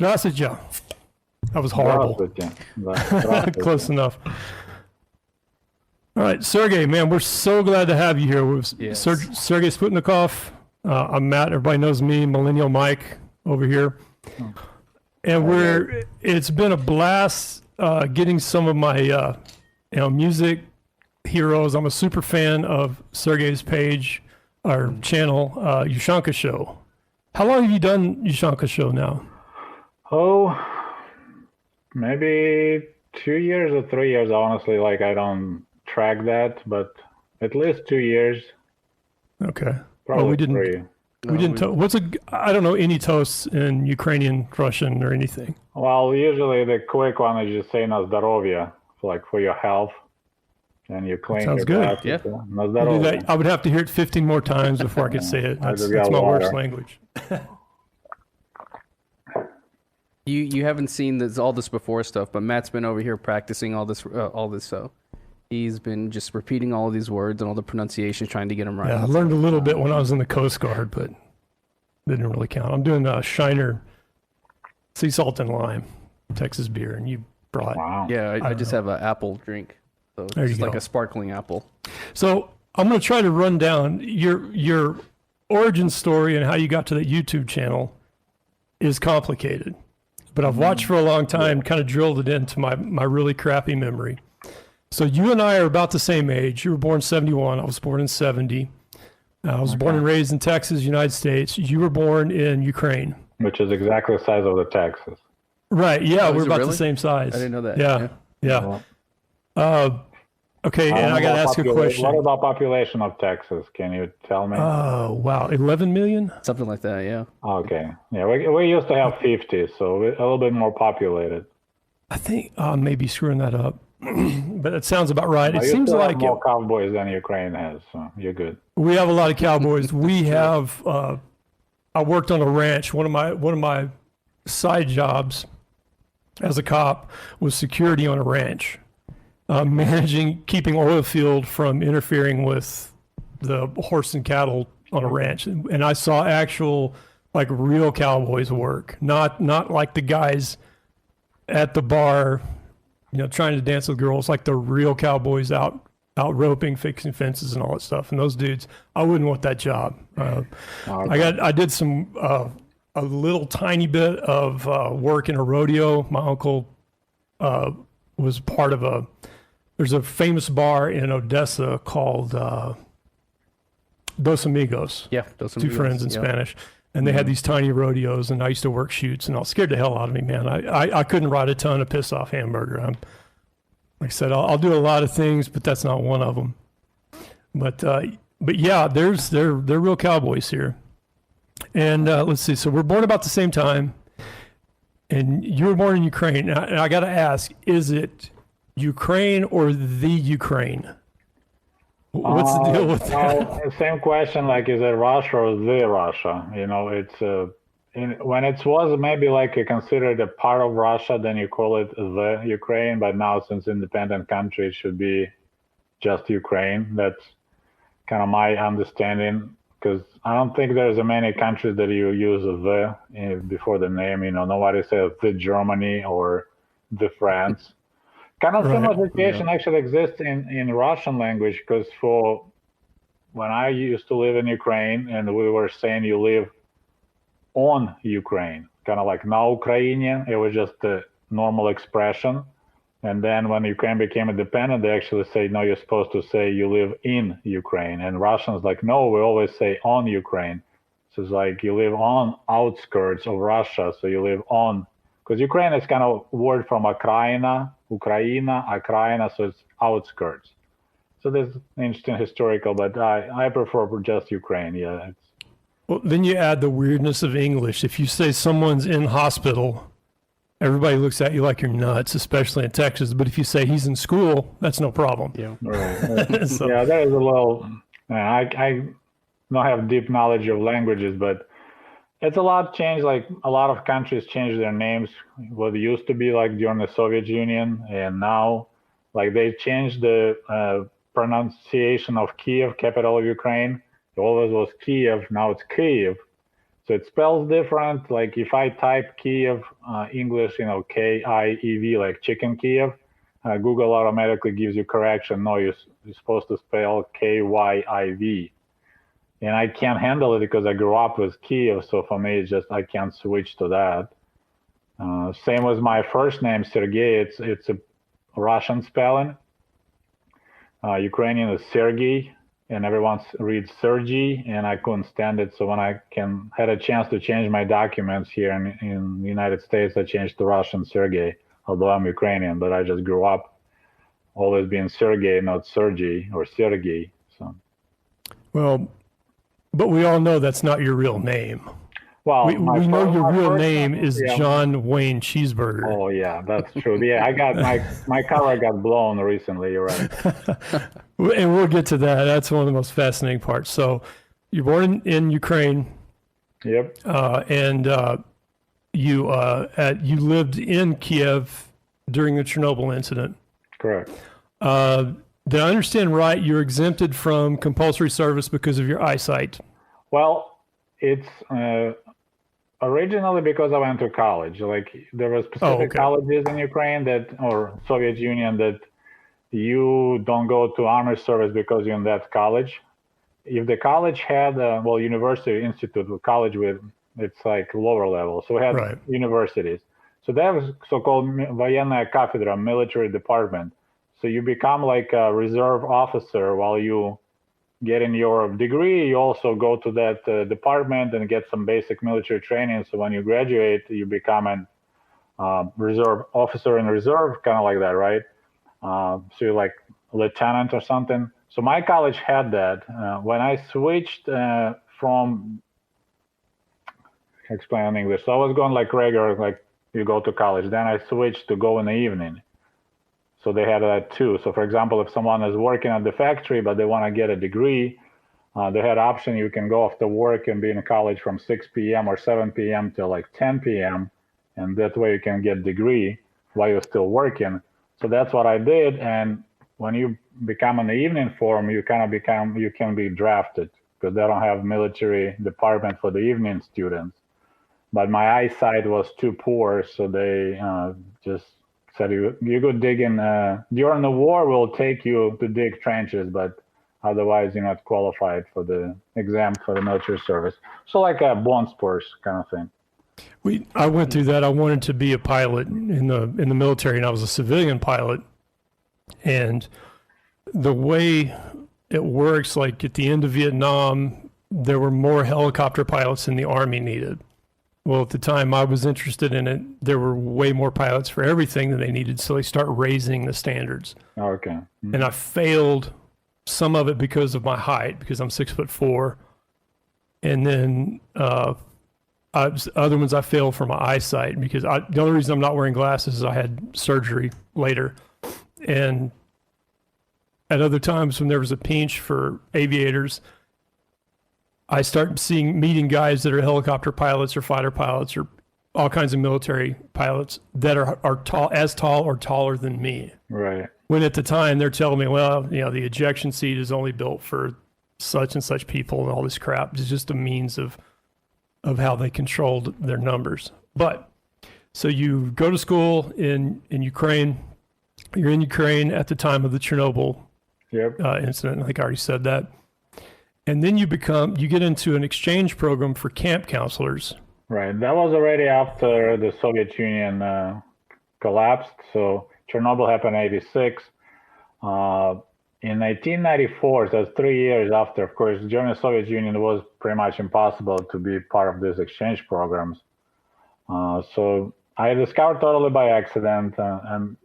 Здравствуйте. That was horrible. Close enough. All right, Sergei, man, we're so glad to have you here. Sergei Sputnikoff. I'm Matt. Everybody knows me, Millennial Mike over here. And it's been a blast getting some of my music heroes. I'm a super fan of Sergei's page, our channel, Yushanka Show. How long have you done Yushanka Show now? Oh, maybe 2 years or 3 years, honestly. Like, I don't track that, but at least 2 years. Okay. Probably we didn't. 3. I don't know any toasts in Ukrainian, Russian, or anything. Well, usually the quick one is just say "Na zdоровья," like for your health, and you clean Sounds your good. glasses. Yeah. "Na I zdоровья." would have to hear it 15 more times before I could say it. That's my worst language. You haven't seen all this before stuff, but Matt's been over here practicing all this. So he's been just repeating all of these words and all the pronunciations, trying to get them right. Yeah, I learned a little bit when I was in the Coast Guard, but didn't really count. I'm doing Shiner sea salt and lime Texas beer, and you brought. Wow. Yeah, I just have an apple drink, so it's just like a sparkling apple. So I'm going to try to run down your origin story and how you got to that YouTube channel is complicated, but I've watched for a long time, kind of drilled it into my really crappy memory. So you and I are about the same age. You were born 71. I was born in 70. I was born and raised in Texas, United States. You were born in Ukraine. Which is exactly the size of the Texas. Right. Yeah, we're about really? the same size. I didn't know that. Yeah. Okay, and I got to ask you a question. What about population of Texas? Can you tell me? Oh, wow. 11 million? Something like that, yeah. Okay. Yeah, we used to have 50, so we're a little bit more populated. I think I may be screwing that up, but it sounds about right. It seems like more cowboys than Ukraine has, so you're good. We have a lot of cowboys. We have. I worked on a ranch. One of my side jobs as a cop was security on a ranch, keeping oil field from interfering with the horse and cattle on a ranch. And I saw actual, like, real cowboys work, not like the guys at the bar, trying to dance with girls, like the real cowboys out roping, fixing fences and all that stuff. And those dudes, I wouldn't want that job. I did some, a little tiny bit of work in a rodeo. My uncle was part of there's a famous bar in Odessa called Dos Amigos. Yeah, Dos Two Amigos. friends in Spanish. And they had these tiny rodeos, and I used to work shoots, and it scared the hell out of me, man. I couldn't ride a ton of piss off hamburger. Like I said, I'll do a lot of things, but that's not one of them. But yeah, they're real cowboys here. And let's see. So we're born about the same time, and you were born in Ukraine. And I got to ask, is it Ukraine or the Ukraine? What's the deal with that? Well, same question, like, is it Russia or the Russia? It's when it was maybe like considered a part of Russia, then you call it the Ukraine. But now, since independent country, it should be just Ukraine. That's kind of my understanding, because I don't think there's many countries that you use the before the name. Nobody says the Germany or the France. Kind of similar situation actually exists in Russian language, because when I used to live in Ukraine and we were saying you live on Ukraine, kind of like na Ukraine, it was just a normal expression. And then when Ukraine became independent, they actually say, no, you're supposed to say you live in Ukraine. And Russians like, no, we always say on Ukraine. So it's like you live on outskirts of Russia, so you live on. Because Ukraine is kind of word from Ukraina, so it's outskirts. So there's interesting historical, but I prefer just Ukraine. Yeah. Well, then you add the weirdness of English. If you say someone's in hospital, everybody looks at you like you're nuts, especially in Texas. But if you say he's in school, that's no problem. Yeah. Right. So, yeah, there is a little. I don't have deep knowledge of languages, but it's a lot changed. Like, a lot of countries changed their names. What used to be like during the Soviet Union, and now, like, they changed the pronunciation of Kiev, capital of Ukraine. It always was Kiev, now it's Kyiv. So it spells different. Like if I type Kiev English, Kiev, like chicken Kiev, Google automatically gives you correction. No, you're supposed to spell Kyiv. And I can't handle it because I grew up with Kiev. So for me, it's just I can't switch to that. Same with my first name, Sergei. It's a Russian spelling. Ukrainian is Sergei, and everyone reads Sergei, and I couldn't stand it. So when I had a chance to change my documents here in the United States, I changed to Russian Sergei, although I'm Ukrainian, but I just grew up always being Sergei, not Sergei or Sergei. So. Well, but we all know that's not your real name. Well, we know your real name name is John Wayne Cheeseburger. Oh yeah, that's true. Yeah, I got my color got blown recently. You're right. And we'll get to that. That's one of the most fascinating parts. So you're born in Ukraine. Yep. And you lived in Kiev during the Chernobyl incident. Correct. Did I understand right? You're exempted from compulsory service because of your eyesight. Well, it's originally because I went to college. Like there were specific colleges in Ukraine or Soviet Union that you don't go to army service because you're in that college. If the college had university institute with college it's like lower level. So we had universities. So that was so-called военная кафедра, military department. So you become like a reserve officer while you getting your degree. You also go to that department and get some basic military training. So when you graduate, you become a reserve officer in reserve, kind of like that, right? So you're like lieutenant or something. So my college had that. When I switched from, explain in English. So I was going like regular, like you go to college. Then I switched to go in the evening. So they had that too. So for example, if someone is working at the factory, but they want to get a degree, they had option. You can go after work and be in college from 6 p.m. or 7 p.m. till like 10 p.m. And that way you can get degree while you're still working. So that's what I did. And when you become in the evening form, you can be drafted because they don't have military department for the evening students. But my eyesight was too poor. So they just said, you go digging during the war, we'll take you to dig trenches, but otherwise you're not qualified for the exam for the military service. So like a bond spurs kind of thing. I went through that. I wanted to be a pilot in the military, and I was a civilian pilot. And the way it works, like at the end of Vietnam, there were more helicopter pilots than the Army needed. Well, at the time I was interested in it, there were way more pilots for everything than they needed. So they start raising the standards. Okay. Mm-hmm. And I failed some of it because of my height, because I'm 6'4". And then other ones I failed for my eyesight because the only reason I'm not wearing glasses is I had surgery later. And at other times when there was a pinch for aviators, I start meeting guys that are helicopter pilots or fighter pilots or all kinds of military pilots that are tall or taller than me. Right. When at the time they're telling me, well, the ejection seat is only built for such and such people and all this crap. It's just a means of how they controlled their numbers. But so you go to school in Ukraine. You're in Ukraine at the time of the Chernobyl incident. I think I already said that. And then you get into an exchange program for camp counselors. Right. That was already after the Soviet Union collapsed. So Chernobyl happened in 86. In 1994, so that's 3 years after, of course, during the Soviet Union, it was pretty much impossible to be part of these exchange programs. So I discovered totally by accident, and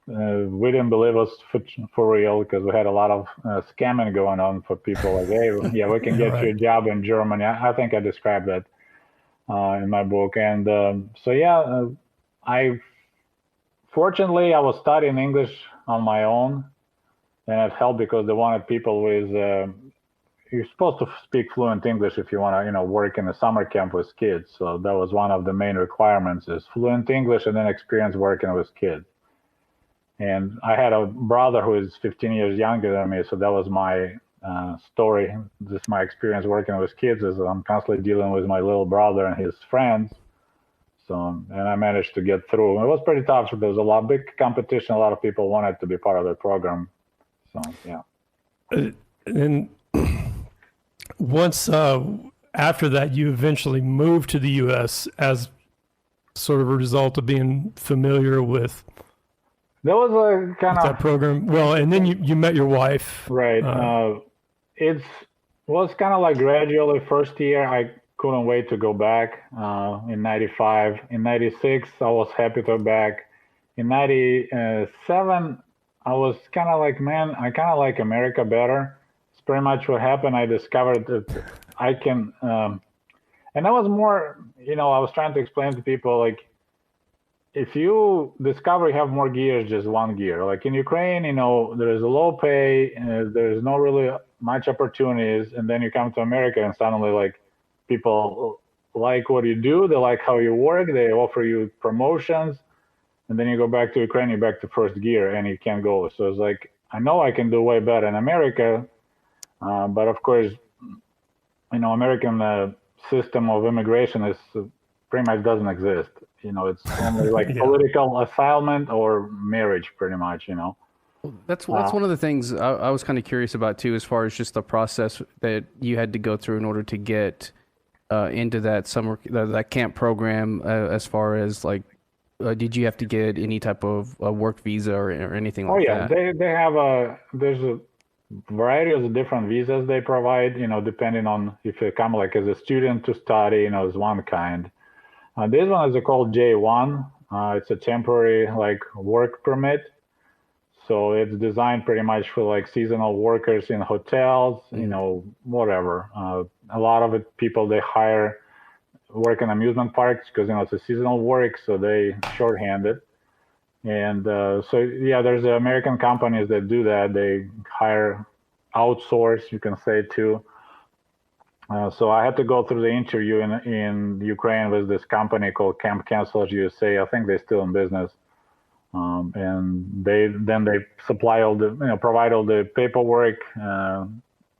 we didn't believe it was for real because we had a lot of scamming going on for people like, hey, yeah, we can get you a job in Germany. I think I described that in my book. And fortunately, I was studying English on my own, and it helped because they wanted people with, you're supposed to speak fluent English if you want to, work in a summer camp with kids. So that was one of the main requirements is fluent English and then experience working with kids. And I had a brother who is 15 years younger than me, so that was my story. This is my experience working with kids. Is I'm constantly dealing with my little brother and his friends. So, and I managed to get through. It was pretty tough. There was a lot big competition. A lot of people wanted to be part of the program. So, yeah. And once after that, you eventually moved to the U.S. as sort of a result of being familiar with There was a kind that of program. Well, and then you met your wife. right. It was kind of like gradually. First year, I couldn't wait to go back. In '95, in '96, I was happy to go back. In '97, I was kind of like, man, I kind of like America better. It's pretty much what happened. I discovered that I can, and that was more, I was trying to explain to people, like, if you discover you have more gears, just one gear. Like in Ukraine, there is a low pay, there's no really much opportunities, and then you come to America and suddenly, like, people like what you do, they like how you work, they offer you promotions, and then you go back to Ukraine, you're back to first gear, and you can't go. So it's like, I know I can do way better in America, but of course, American system of immigration is pretty much doesn't exist. It's only like political asylum or marriage, pretty much. That's one of the things I was kind of curious about too, as far as just the process that you had to go through in order to get into that that camp program. As far as like, did you have to get any type of work visa or anything like that? Oh yeah, they have there's a variety of different visas they provide. Depending on if you come like as a student to study, is one kind. This one is called J1. It's a temporary like work permit. So it's designed pretty much for like seasonal workers in hotels, whatever. A lot of people they hire work in amusement parks because it's a seasonal work, so they shorthand it. And there's American companies that do that. They hire outsource, you can say too. So I had to go through the interview in Ukraine with this company called Camp Counselors USA. I think they're still in business. And they supply provide all the paperwork,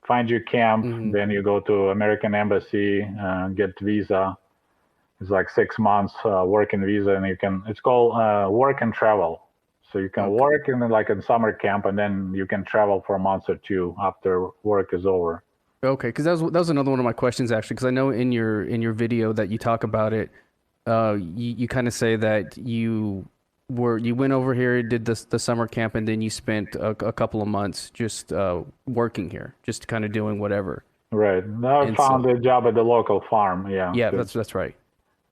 find you camp, then you go to American embassy, get visa. It's like 6 months working visa, and it's called work and travel. So you can work in like in summer camp, and then you can travel for a month or two after work is over. Okay, because that was another one of my questions actually, because I know in your video that you talk about it, you kind of say that you went over here, did the summer camp, and then you spent a couple of months just working here, just kind of doing whatever. Right. I found a job at the local farm. Yeah. Yeah, that's right.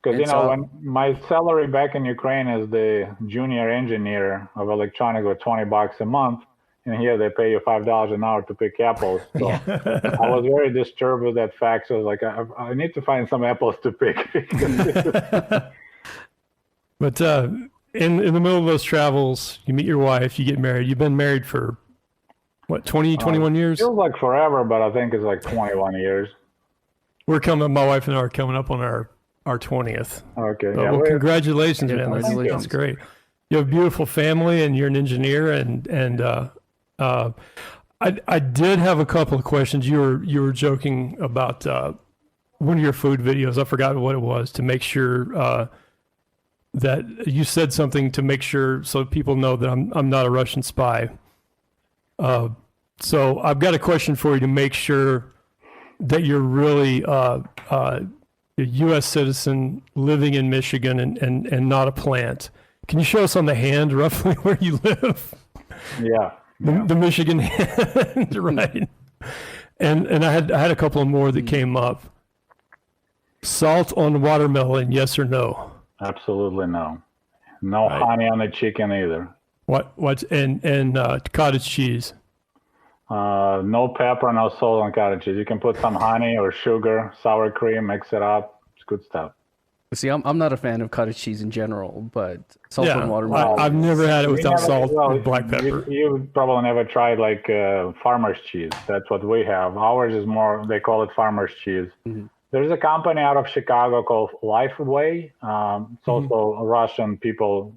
Because when my salary back in Ukraine as the junior engineer of electronics was $20 a month, and here they pay you $5 an hour to pick apples. So I was very disturbed with that fact. So I was like, I need to find some apples to pick. But in the middle of those travels, you meet your wife, you get married. You've been married for what, 21 years? Feels like forever, but I think it's like 21 years. My wife and I are coming up on our 20th. Okay. Well, congratulations, man. Congratulations. That's great. You have a beautiful family, and you're an engineer, and I did have a couple of questions. You were joking about one of your food videos. I forgot what it was, to make sure that you said something to make sure so people know that I'm not a Russian spy. So I've got a question for you to make sure that you're really a U.S. citizen living in Michigan and not a plant. Can you show us on the hand roughly where you live? Yeah. The Michigan hand, right? And I had a couple of more that came up. Salt on watermelon, yes or no? Absolutely no. No honey on the chicken either. And cottage cheese? No pepper, no salt on cottage cheese. You can put some honey or sugar, sour cream, mix it up. It's good stuff. See, I'm not a fan of cottage cheese in general, but salt and watermelon. I've never had it without salt and black pepper. You probably never tried like farmer's cheese. That's what we have. Ours is more, they call it farmer's cheese. Mm-hmm. There's a company out of Chicago called Lifeway. It's also Russian people.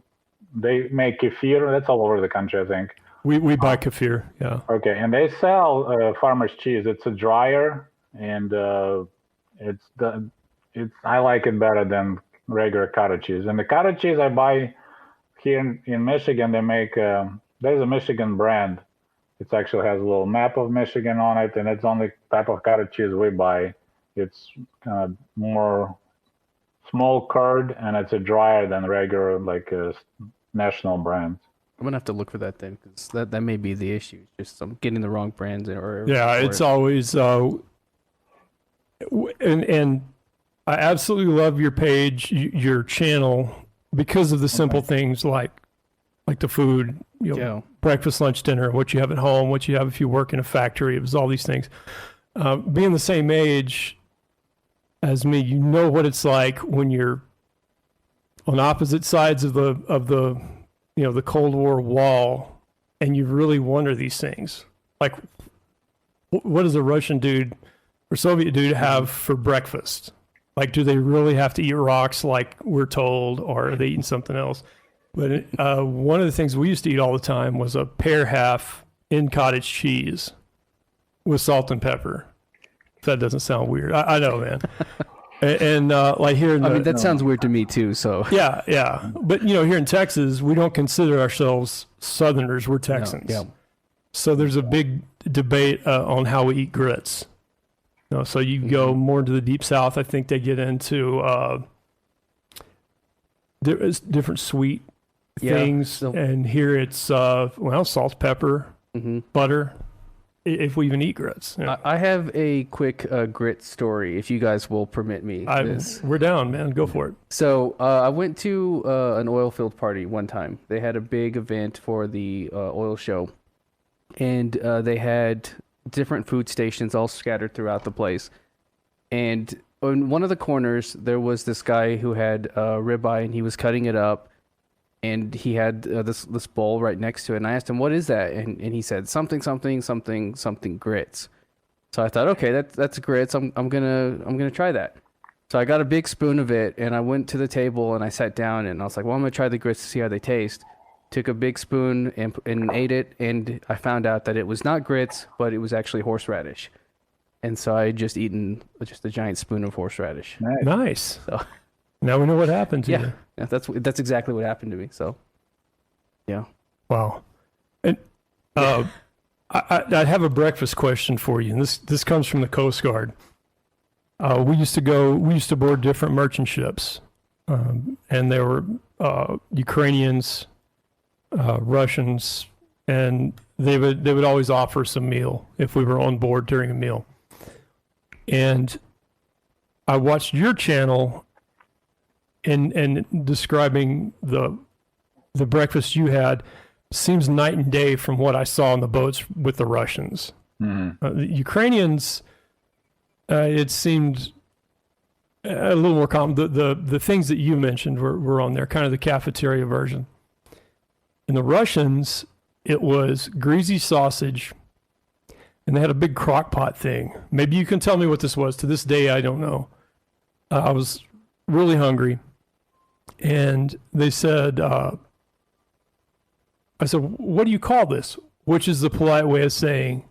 They make kefir. That's all over the country, I think. We buy kefir. Yeah. Okay, and they sell farmer's cheese. It's a dryer, and I like it better than regular cottage cheese. And the cottage cheese I buy here in Michigan, they make there's a Michigan brand. It actually has a little map of Michigan on it, and it's the only type of cottage cheese we buy. It's more small curd, and it's a drier than regular national brands. I'm gonna have to look for that then, because that may be the issue. Just I'm getting the wrong brands or Yeah, it's always and I absolutely love your page, your channel, because of the simple things like the food, breakfast, lunch, dinner, what you have at home, what you have if you work in a factory. It was all these things. Being the same age as me, you know what it's like when you're on opposite sides of the the Cold War wall, and you really wonder these things. Like, what does a Russian dude or Soviet dude have for breakfast? Like, do they really have to eat rocks like we're told, or are they eating something else? But one of the things we used to eat all the time was a pear half in cottage cheese with salt and pepper. If that doesn't sound weird. I know, man. And like here in I mean, that sounds weird to me too, so. Yeah. But, here in Texas, we don't consider ourselves Southerners. We're Texans. Yeah. So there's a big debate on how we eat grits. So you go more into the deep South. I think they get into there is different sweet things. And here it's, salt, pepper, butter, if we even eat grits. Yeah. I have a quick grit story, if you guys will permit me. We're down, man. Go for it. So I went to an oil field party one time. They had a big event for the oil show, and they had different food stations all scattered throughout the place. And in one of the corners, there was this guy who had ribeye, and he was cutting it up. And he had this bowl right next to it, and I asked him, "What is that?" And he said, "Something grits." So I thought, okay, that's grits. I'm gonna try that. So I got a big spoon of it, and I went to the table and I sat down, and I was like, "Well, I'm gonna try the grits to see how they taste." Took a big spoon and ate it, and I found out that it was not grits, but it was actually horseradish. And so I had just eaten just a giant spoon of horseradish. Nice. So now we know what happened to you. Yeah, that's exactly what happened to me. So, yeah. Wow. And I have a breakfast question for you. And this comes from the Coast Guard. We used to board different merchant ships, and there were Ukrainians, Russians, and they would always offer us a meal if we were on board during a meal. And I watched your channel and describing the breakfast you had. Seems night and day from what I saw on the boats with the Russians. The Ukrainians, it seemed a little more common. The things that you mentioned were on there, kind of the cafeteria version. And the Russians, it was greasy sausage, and they had a big crock pot thing. Maybe you can tell me what this was. To this day, I don't know. I was really hungry, and they said, I said, "What do you call this?" Which is the polite way of saying,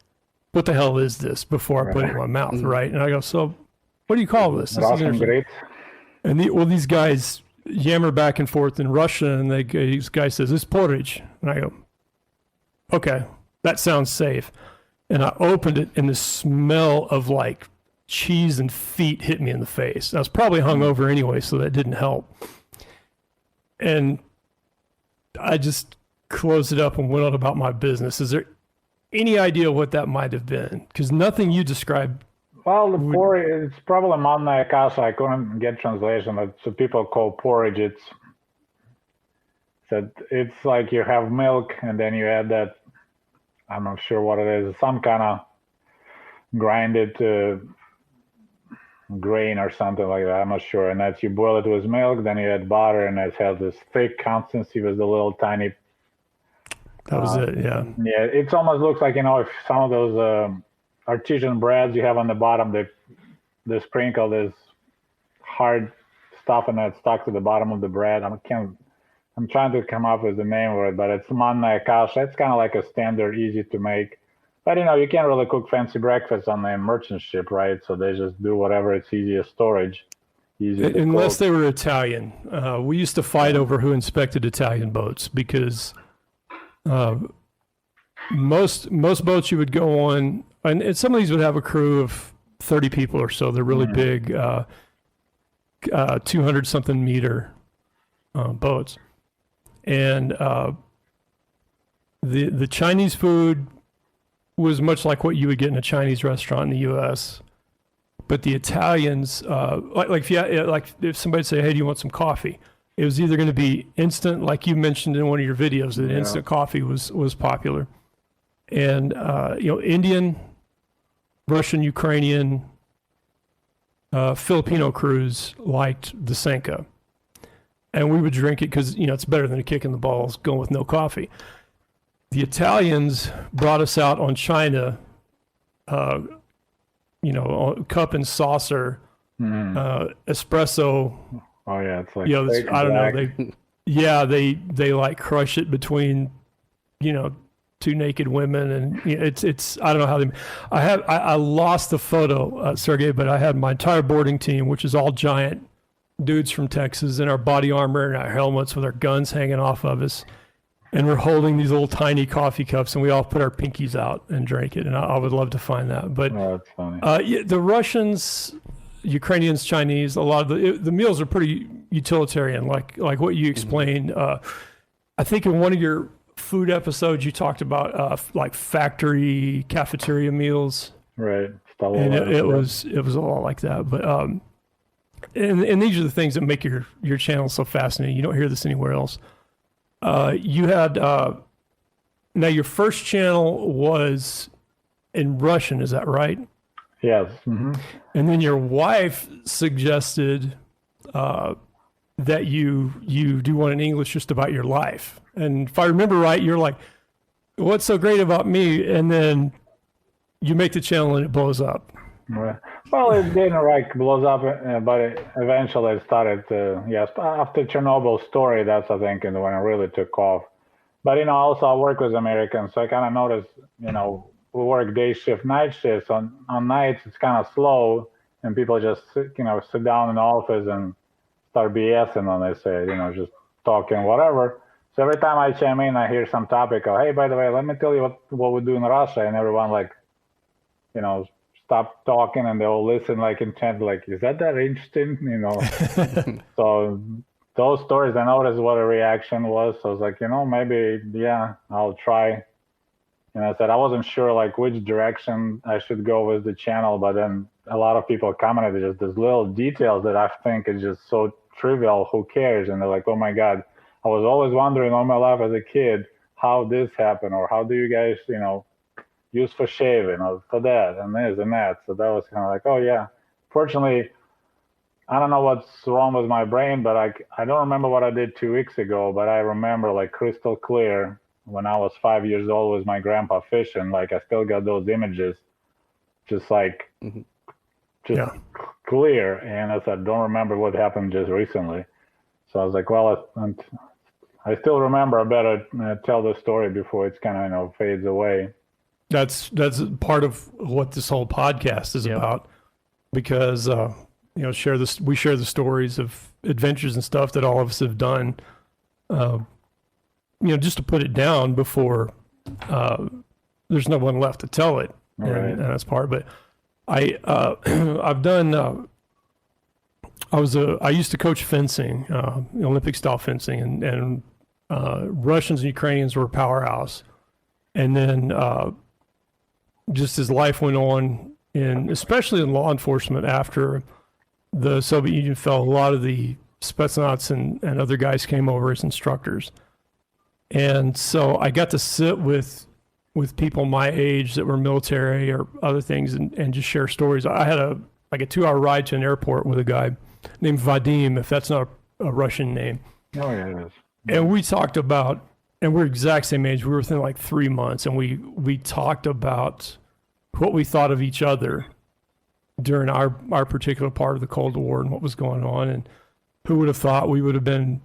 "What the hell is this?" before I put it in my mouth, right? And I go, "So, what do you call this?" Russian grits. And these guys yammer back and forth in Russian, and this guy says, "It's porridge." And I go, "Okay, that sounds safe." And I opened it, and the smell of like cheese and feet hit me in the face. I was probably hungover anyway, so that didn't help. And I just closed it up and went on about my business. Is there any idea what that might have been? Because nothing you described. Well, the porridge, it's probably manna kasha. I couldn't get translation, but so people call porridge. It's like you have milk and then you add that. I'm not sure what it is. Some kind of grinded grain or something like that. I'm not sure. And as you boil it with milk, then you add butter, and it has this thick consistency with the little tiny. That was it. Yeah. Yeah, it almost looks like, if some of those artisan breads you have on the bottom, they sprinkle this hard stuff and that's stuck to the bottom of the bread. I I'm trying to come up with the name for it, but it's manna kasha. It's kind of like a standard, easy to make. But you can't really cook fancy breakfast on the merchant ship, right? So they just do whatever it's easiest storage. Unless they were Italian. We used to fight over who inspected Italian boats because most boats you would go on, and some of these would have a crew of 30 people or so. They're really big, 200 something meter boats. And the Chinese food was much like what you would get in a Chinese restaurant in the U.S. But the Italians, if somebody say, "Hey, do you want some coffee?" It was either going to be instant, like you mentioned in one of your videos, that instant coffee was popular, and Indian, Russian, Ukrainian, Filipino crews liked the Senka, and we would drink it because it's better than a kick in the balls going with no coffee. The Italians brought us out on China. Cup and saucer, espresso. Oh yeah, it's like I don't know. They like crush it between, two naked women, and it's I don't know how they. I lost the photo, Sergei, but I had my entire boarding team, which is all giant dudes from Texas, in our body armor and our helmets with our guns hanging off of us. And we're holding these little tiny coffee cups, and we all put our pinkies out and drank it. And I would love to find that. But that's funny. the Russians, Ukrainians, Chinese, a lot of the meals are pretty utilitarian, like what you explained. I think in one of your food episodes, you talked about like factory cafeteria meals. Right. And it was a lot like that. But and these are the things that make your channel so fascinating. You don't hear this anywhere else. You had now your first channel was in Russian, is that right? Yes. Mm-hmm. And then your wife suggested that you do one in English just about your life. And if I remember right, you're like, "What's so great about me?" And then you make the channel and it blows up. Right. Well, it didn't blows up, but eventually it started. Yes, after Chernobyl story, that's I think when it really took off. But also I work with Americans, so I kind of noticed, we work day shift, night shifts. On nights it's kind of slow, and people just sit down in the office and start BSing, and they say, just talking whatever. So every time I chime in, I hear some topic. Hey, by the way, let me tell you what we do in Russia, and everyone stop talking, and they'll listen intent, is that interesting? So those stories, I noticed what a reaction was. So I was like, maybe, I'll try. And I said, I wasn't sure which direction I should go with the channel, but then a lot of people commented just these little details that I think is just so trivial. Who cares? And they're like, oh my God, I was always wondering all my life as a kid, how this happened, or how do you guys, use for shaving or for that and this and that. So that was kind of oh yeah. Fortunately, I don't know what's wrong with my brain, but I don't remember what I did 2 weeks ago, but I remember crystal clear when I was 5 years old with my grandpa fishing. I still got those images, just clear. And I said, don't remember what happened just recently. So I was like, well, I still remember. I better tell the story before it's kind of fades away. That's part of what this whole podcast is about, because we share the stories of adventures and stuff that all of us have done, just to put it down before there's no one left to tell it. Right. And that's part. But I've done. I used to coach fencing, Olympic style fencing, and Russians and Ukrainians were a powerhouse, and then. Just as life went on, especially in law enforcement after the Soviet Union fell, a lot of the Spetsnaz and other guys came over as instructors. And so I got to sit with people my age that were military or other things and just share stories. I had a 2-hour ride to an airport with a guy named Vadim, if that's not a Russian name. Oh, yeah, it is. And we talked about, and we're exact same age. We were within 3 months, and we talked about what we thought of each other during our particular part of the Cold War and what was going on, and who would have thought we would have been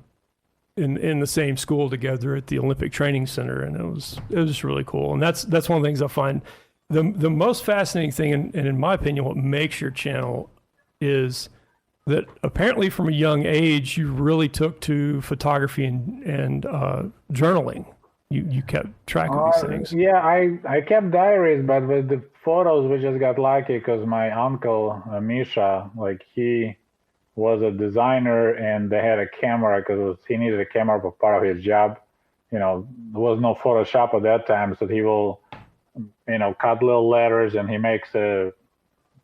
in the same school together at the Olympic Training Center, and it was just really cool. And that's one of the things I find the most fascinating thing, and in my opinion, what makes your channel is that apparently from a young age you really took to photography and journaling. You kept track of these things. Yeah, I kept diaries, but with the photos, we just got lucky because my uncle Misha, like he was a designer and they had a camera because he needed a camera for part of his job. You know, there was no Photoshop at that time, so he will, you know, cut little letters and he makes a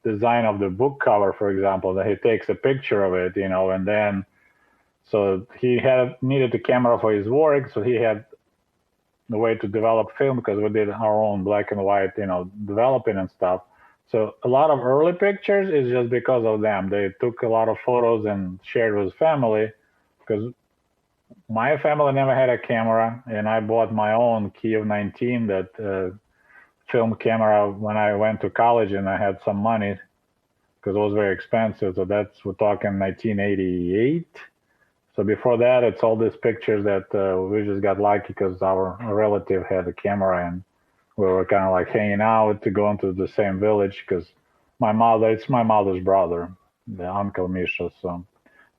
design of the book cover, for example, that he takes a picture of it, you know, and then so he needed a camera for his work, so he had the way to develop film because we did our own black and white, you know, developing and stuff. So a lot of early pictures is just because of them. They took a lot of photos and shared with family because my family never had a camera, and I bought my own Kiev 19, that film camera, when I went to college and I had some money because it was very expensive. So we're talking 1988. So before that, it's all these pictures that we just got lucky because our relative had a camera and we were kind of like hanging out to go into the same village because it's my mother's brother, the Uncle Misha. So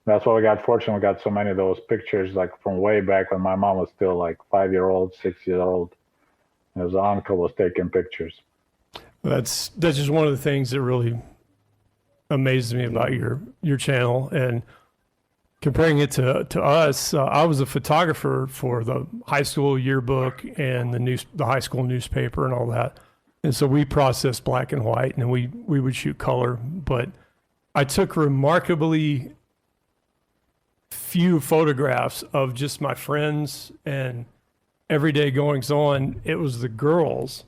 that's why we got fortunate. We got so many of those pictures, like from way back when my mom was still like 5-year-old, 6-year-old. His uncle was taking pictures. That's just one of the things that really amazes me about your channel. And comparing it to us, I was a photographer for the high school yearbook and the high school newspaper and all that. And so we processed black and white, and then we would shoot color. But I took remarkably few photographs of just my friends and everyday goings on. It was the girls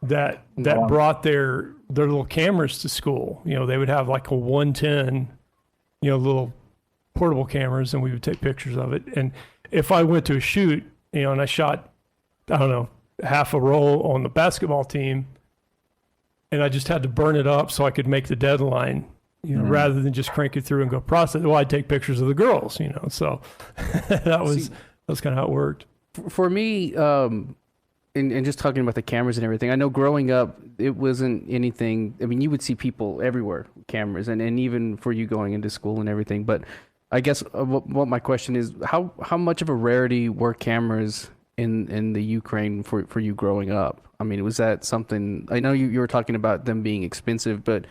that Wow. brought their little cameras to school. You know, they would have like a 110, you know, little portable cameras, and we would take pictures of it. And if I went to a shoot, you know, and I shot, I don't know, half a roll on the basketball team, and I just had to burn it up so I could make the deadline, you know, rather than just crank it through and go process. Well, I'd take pictures of the girls, you know. So that was kind of how it worked. For me, and just talking about the cameras and everything, I know growing up, it wasn't anything. I mean, you would see people everywhere with cameras, and even for you going into school and everything. But I guess what my question is, how much of a rarity were cameras in the Ukraine for you growing up? I mean, was that something? I know you were talking about them being expensive, but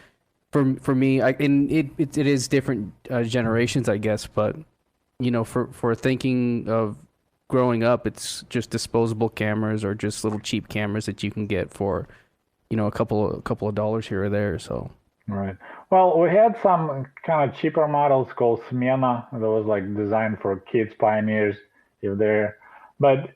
for me, it is different generations, I guess. But you know, for thinking of growing up, it's just disposable cameras or just little cheap cameras that you can get for, you know, a couple of dollars here or there. So Right. Well, we had some kind of cheaper models called Smena that was like designed for kids, pioneers, if they're. But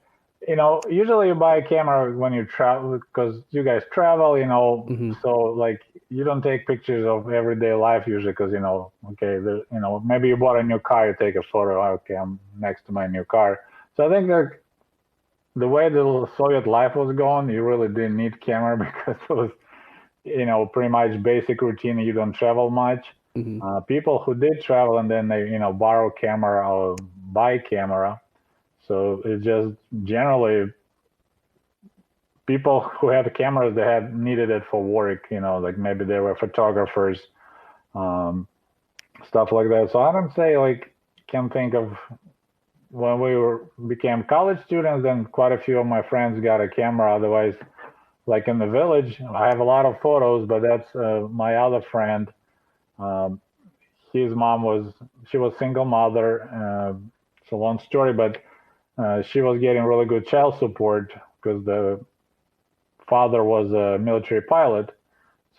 you know, usually you buy a camera when you travel because you guys travel, you know. So like you don't take pictures of everyday life usually because you know, okay, you know, maybe you bought a new car, you take a photo. Okay, I'm next to my new car. So I think that the way the Soviet life was going, you really didn't need camera because it was, you know, pretty much basic routine. You don't travel much. People who did travel and then they, you know, borrow camera or buy camera. So it's just generally people who had cameras, they had needed it for work, you know, like maybe they were photographers, stuff like that. So I don't say like, can think of when became college students, then quite a few of my friends got a camera. Otherwise, like in the village, I have a lot of photos, but that's my other friend. His mom was single mother. It's a long story, but she was getting really good child support because the father was a military pilot.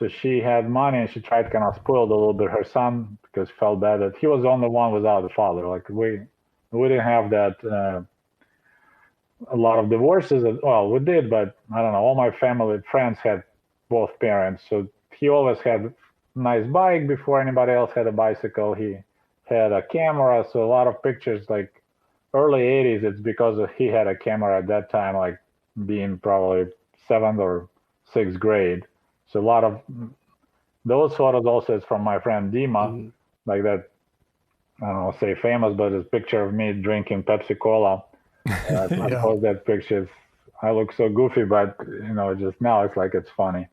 So she had money and she tried to kind of spoil a little bit her son because she felt bad that he was the only one without a father. Like we didn't have that. A lot of divorces. Well, we did, but I don't know. All my family friends had both parents, so he always had a nice bike before anybody else had a bicycle. He had a camera, so a lot of pictures, like early '80s, it's because he had a camera at that time, like being probably 7th or 6th grade. So a lot of those photos also is from my friend Dima, like that. I don't know, say famous, but it's a picture of me drinking Pepsi Cola. I Yeah. post that picture. I look so goofy, but just now it's like it's funny.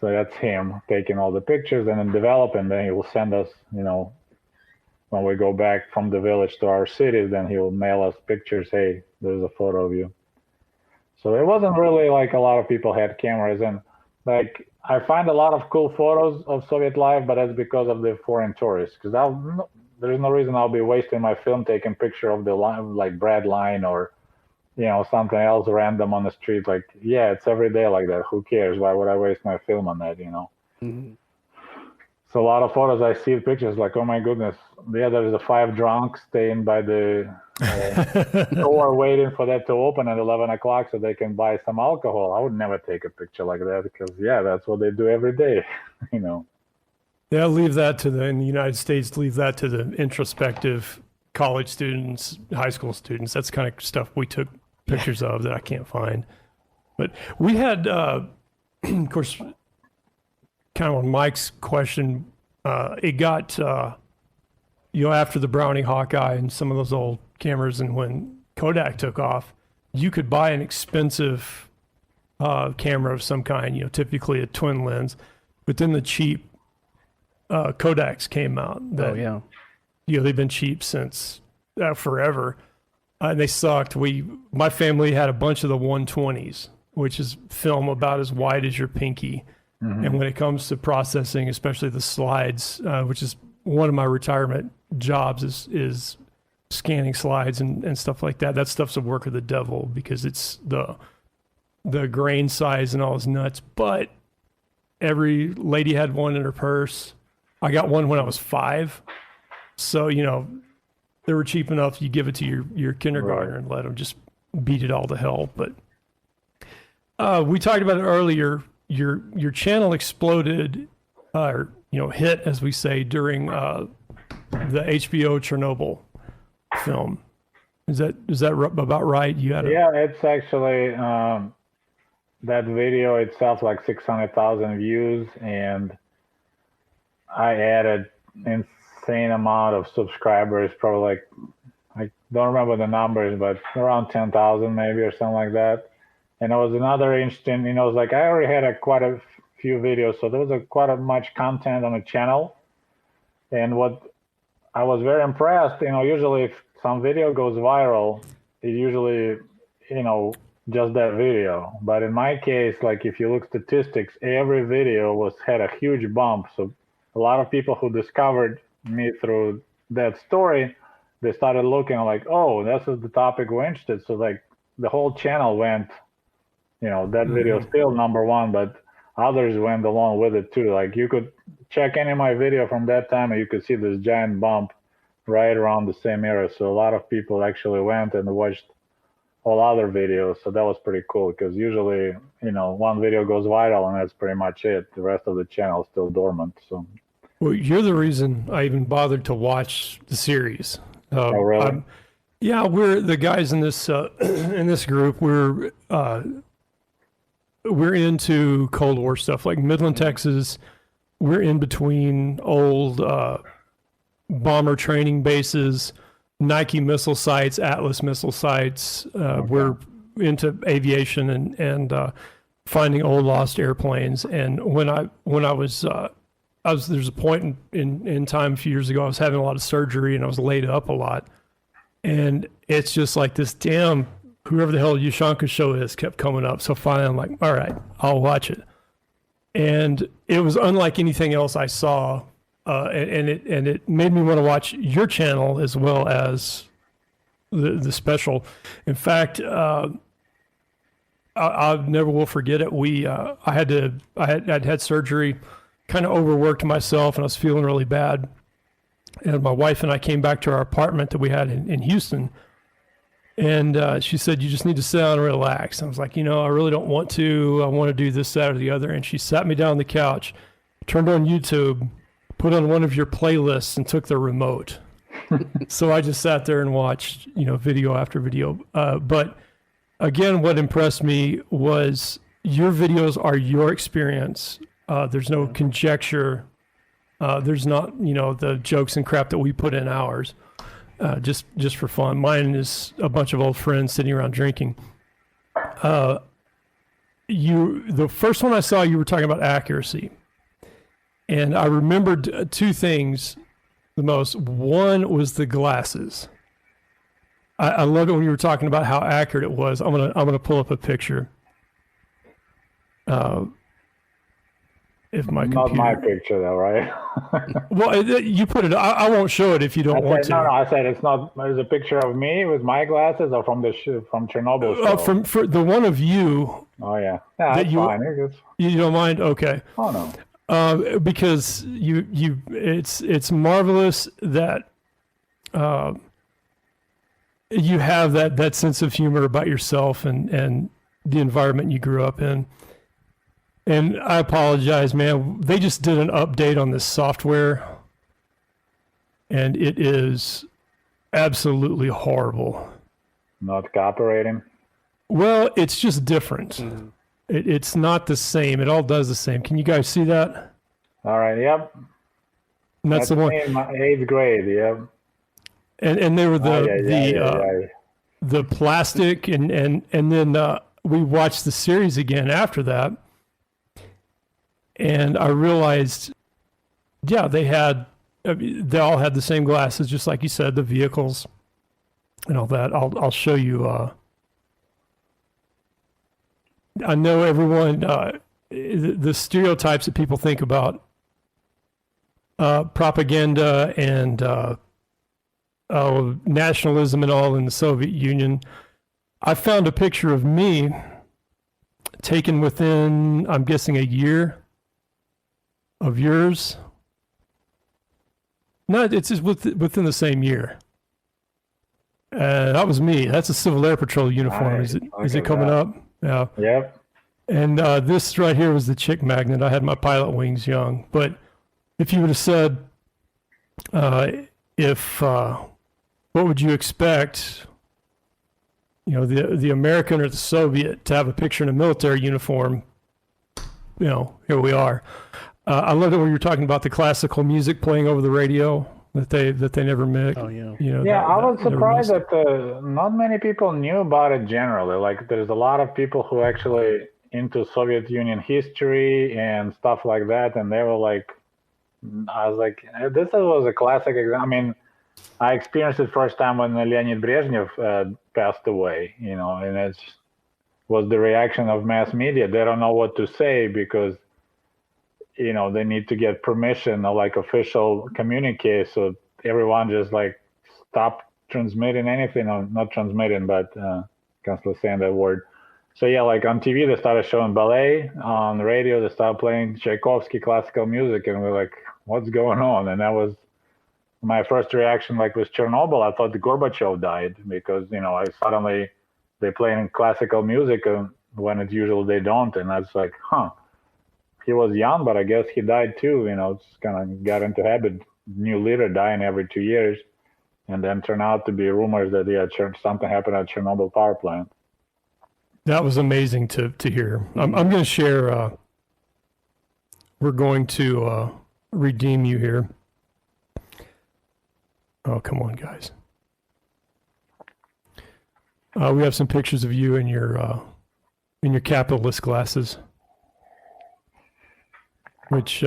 So that's him taking all the pictures and then develop, and then he will send us, when we go back from the village to our cities, then he will mail us pictures. Hey, there's a photo of you. So it wasn't really like a lot of people had cameras, and like I find a lot of cool photos of Soviet life, but that's because of the foreign tourists. Because there's no reason I'll be wasting my film taking picture of the line, like bread line or something else random on the street. Like, yeah, it's every day like that. Who cares? Why would I waste my film on that? Mhm. So a lot of photos I see pictures like, oh my goodness, yeah, there's the 5 drunks staying by the door waiting for that to open at 11 o'clock so they can buy some alcohol. I would never take a picture like that because, yeah, that's what they do every day, Yeah, in the United States, leave that to the introspective college students, high school students. That's the kind of stuff we took pictures of that I can't find. But we had, of course, kind of on Mike's question, it got, after the Brownie Hawkeye and some of those old cameras, and when Kodak took off, you could buy an expensive camera of some kind, typically a twin lens, but then the cheap Kodaks came out. Oh yeah. They've been cheap since forever, and they sucked. My family had a bunch of the 120s, which is film about as wide as your pinky. Mm-hmm. And when it comes to processing, especially the slides, which is one of my retirement jobs, is scanning slides and stuff like that. That stuff's a work of the devil because it's the grain size and all is nuts. But every lady had one in her purse. I got one when I was 5. So, they were cheap enough. You give it to your kindergartner and let them just beat it all to hell. But we talked about it earlier. Your channel exploded, hit, as we say, during the HBO Chernobyl film. Is that about right? Yeah, it's actually that video itself like 600,000 views, and I added insane amount of subscribers, probably like, I don't remember the numbers, but around 10,000 maybe or something like that. And it was another interesting, it was like I already had quite a few videos, so there was quite a much content on the channel. And what I was very impressed, usually if some video goes viral, it usually, just that video. But in my case, like if you look statistics, every video had a huge bump. So a lot of people who discovered me through that story, they started looking like, oh, this is the topic we're interested. So like the whole channel went, that video is still number 1, but others went along with it too. Like you could check any of my video from that time and you could see this giant bump right around the same era. So a lot of people actually went and watched all other videos. So that was pretty cool because usually, one video goes viral and that's pretty much it. The rest of the channel is still dormant. So. Well, you're the reason I even bothered to watch the series. Oh, really? We're the guys in this group. We're into Cold War stuff, like Midland, Texas. We're in between old bomber training bases, Nike missile sites, Atlas missile sites. We're into aviation and finding old lost airplanes. And when I was there's a point in time a few years ago, I was having a lot of surgery and I was laid up a lot. And it's just like this damn, whoever the hell Yushanka's show is kept coming up. So finally I'm like, all right, I'll watch it. And it was unlike anything else I saw. And it made me want to watch your channel as well as the special. In fact, I never will forget it. I'd had surgery, kind of overworked myself, and I was feeling really bad. And my wife and I came back to our apartment that we had in Houston. And she said, you just need to sit down and relax. I was like, I really don't want to. I want to do this, that, or the other. And she sat me down on the couch, turned on YouTube, put on one of your playlists, and took the remote. So I just sat there and watched, video after video. But again, what impressed me was your videos are your experience. There's no conjecture. There's not, the jokes and crap that we put in ours, just for fun. Mine is a bunch of old friends sitting around drinking. The first one I saw, you were talking about accuracy. And I remembered two things the most. One was the glasses. I love it when you were talking about how accurate it was. I'm gonna pull up a picture. If my Not computer... my picture though, right? Well, you put it. I won't show it if you don't want to. No, I said it's not. There's a picture of me with my glasses, or from from Chernobyl show. For the one of you. Oh yeah, that's fine. You don't mind? Okay. Oh no. Because it's marvelous that you have that sense of humor about yourself and the environment you grew up in. And I apologize, man. They just did an update on this software, and it is absolutely horrible. Not cooperating? Well, it's just different. Mm-hmm. It's not the same. It all does the same. Can you guys see that? All right, yep. And that's the one. In my 8th grade, yep. And they were the plastic, and then we watched the series again after that. And I realized, yeah, they all had the same glasses, just like you said, the vehicles and all that. I'll show you. I know everyone, the stereotypes that people think about propaganda and nationalism and all in the Soviet Union. I found a picture of me taken within, I'm guessing, a year of yours. No, it's just within the same year. That was me. That's a Civil Air Patrol uniform. Is it coming up? Yeah. Yep. And this right here was the chick magnet. I had my pilot wings young. But if you would have said, what would you expect? The American or the Soviet to have a picture in a military uniform. Here we are. I love it when you were talking about the classical music playing over the radio that they never mix. Oh yeah. I was surprised that not many people knew about it generally. Like, there's a lot of people who actually into Soviet Union history and stuff like that, and they were like, I was like, this was a classic example. I mean, I experienced it first time when Leonid Brezhnev passed away, and it was the reaction of mass media. They don't know what to say because, they need to get permission or like official communique. So everyone just like stopped transmitting anything, or not transmitting, but can't still saying that word. So yeah, like on TV, they started showing ballet. On the radio, they started playing Tchaikovsky classical music, and we're like, what's going on? And that was my first reaction. Like with Chernobyl, I thought Gorbachev died because, suddenly they're playing classical music when it usually they don't. And I was like, he was young, but I guess he died too. Just kind of got into habit. New leader dying every 2 years. And then turned out to be rumors that something happened at Chernobyl power plant. That was amazing to hear. I'm going to share, we're going to redeem you here. Oh, come on, guys. We have some pictures of you in your capitalist glasses, which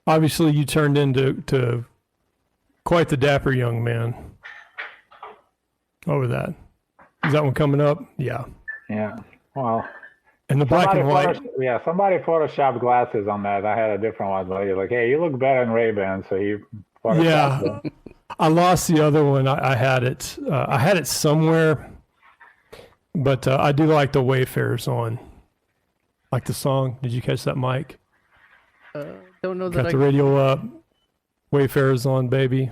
obviously you turned into quite the dapper young man over that. Is that one coming up? Yeah. Yeah. Well. And the black and white. Somebody photoshopped glasses on that. I had a different one, but he's like, hey, you look better in Ray-Ban, so he photoshopped them. I lost the other one. I had it. I had it somewhere, but I do like the Wayfarers on. Like the song. Did you catch that, Mike? Don't know that. Got the radio up. Wayfarers on, baby.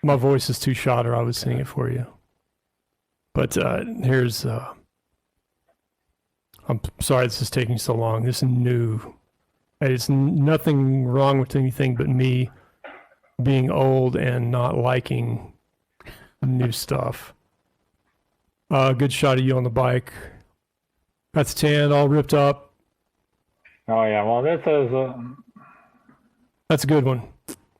My voice is too shot, or I would sing it for you. But here's... I'm sorry this is taking so long. This is new. It's nothing wrong with anything but me being old and not liking new stuff. Good shot of you on the bike. That's tan, all ripped up. Oh yeah, well this is That's a good one.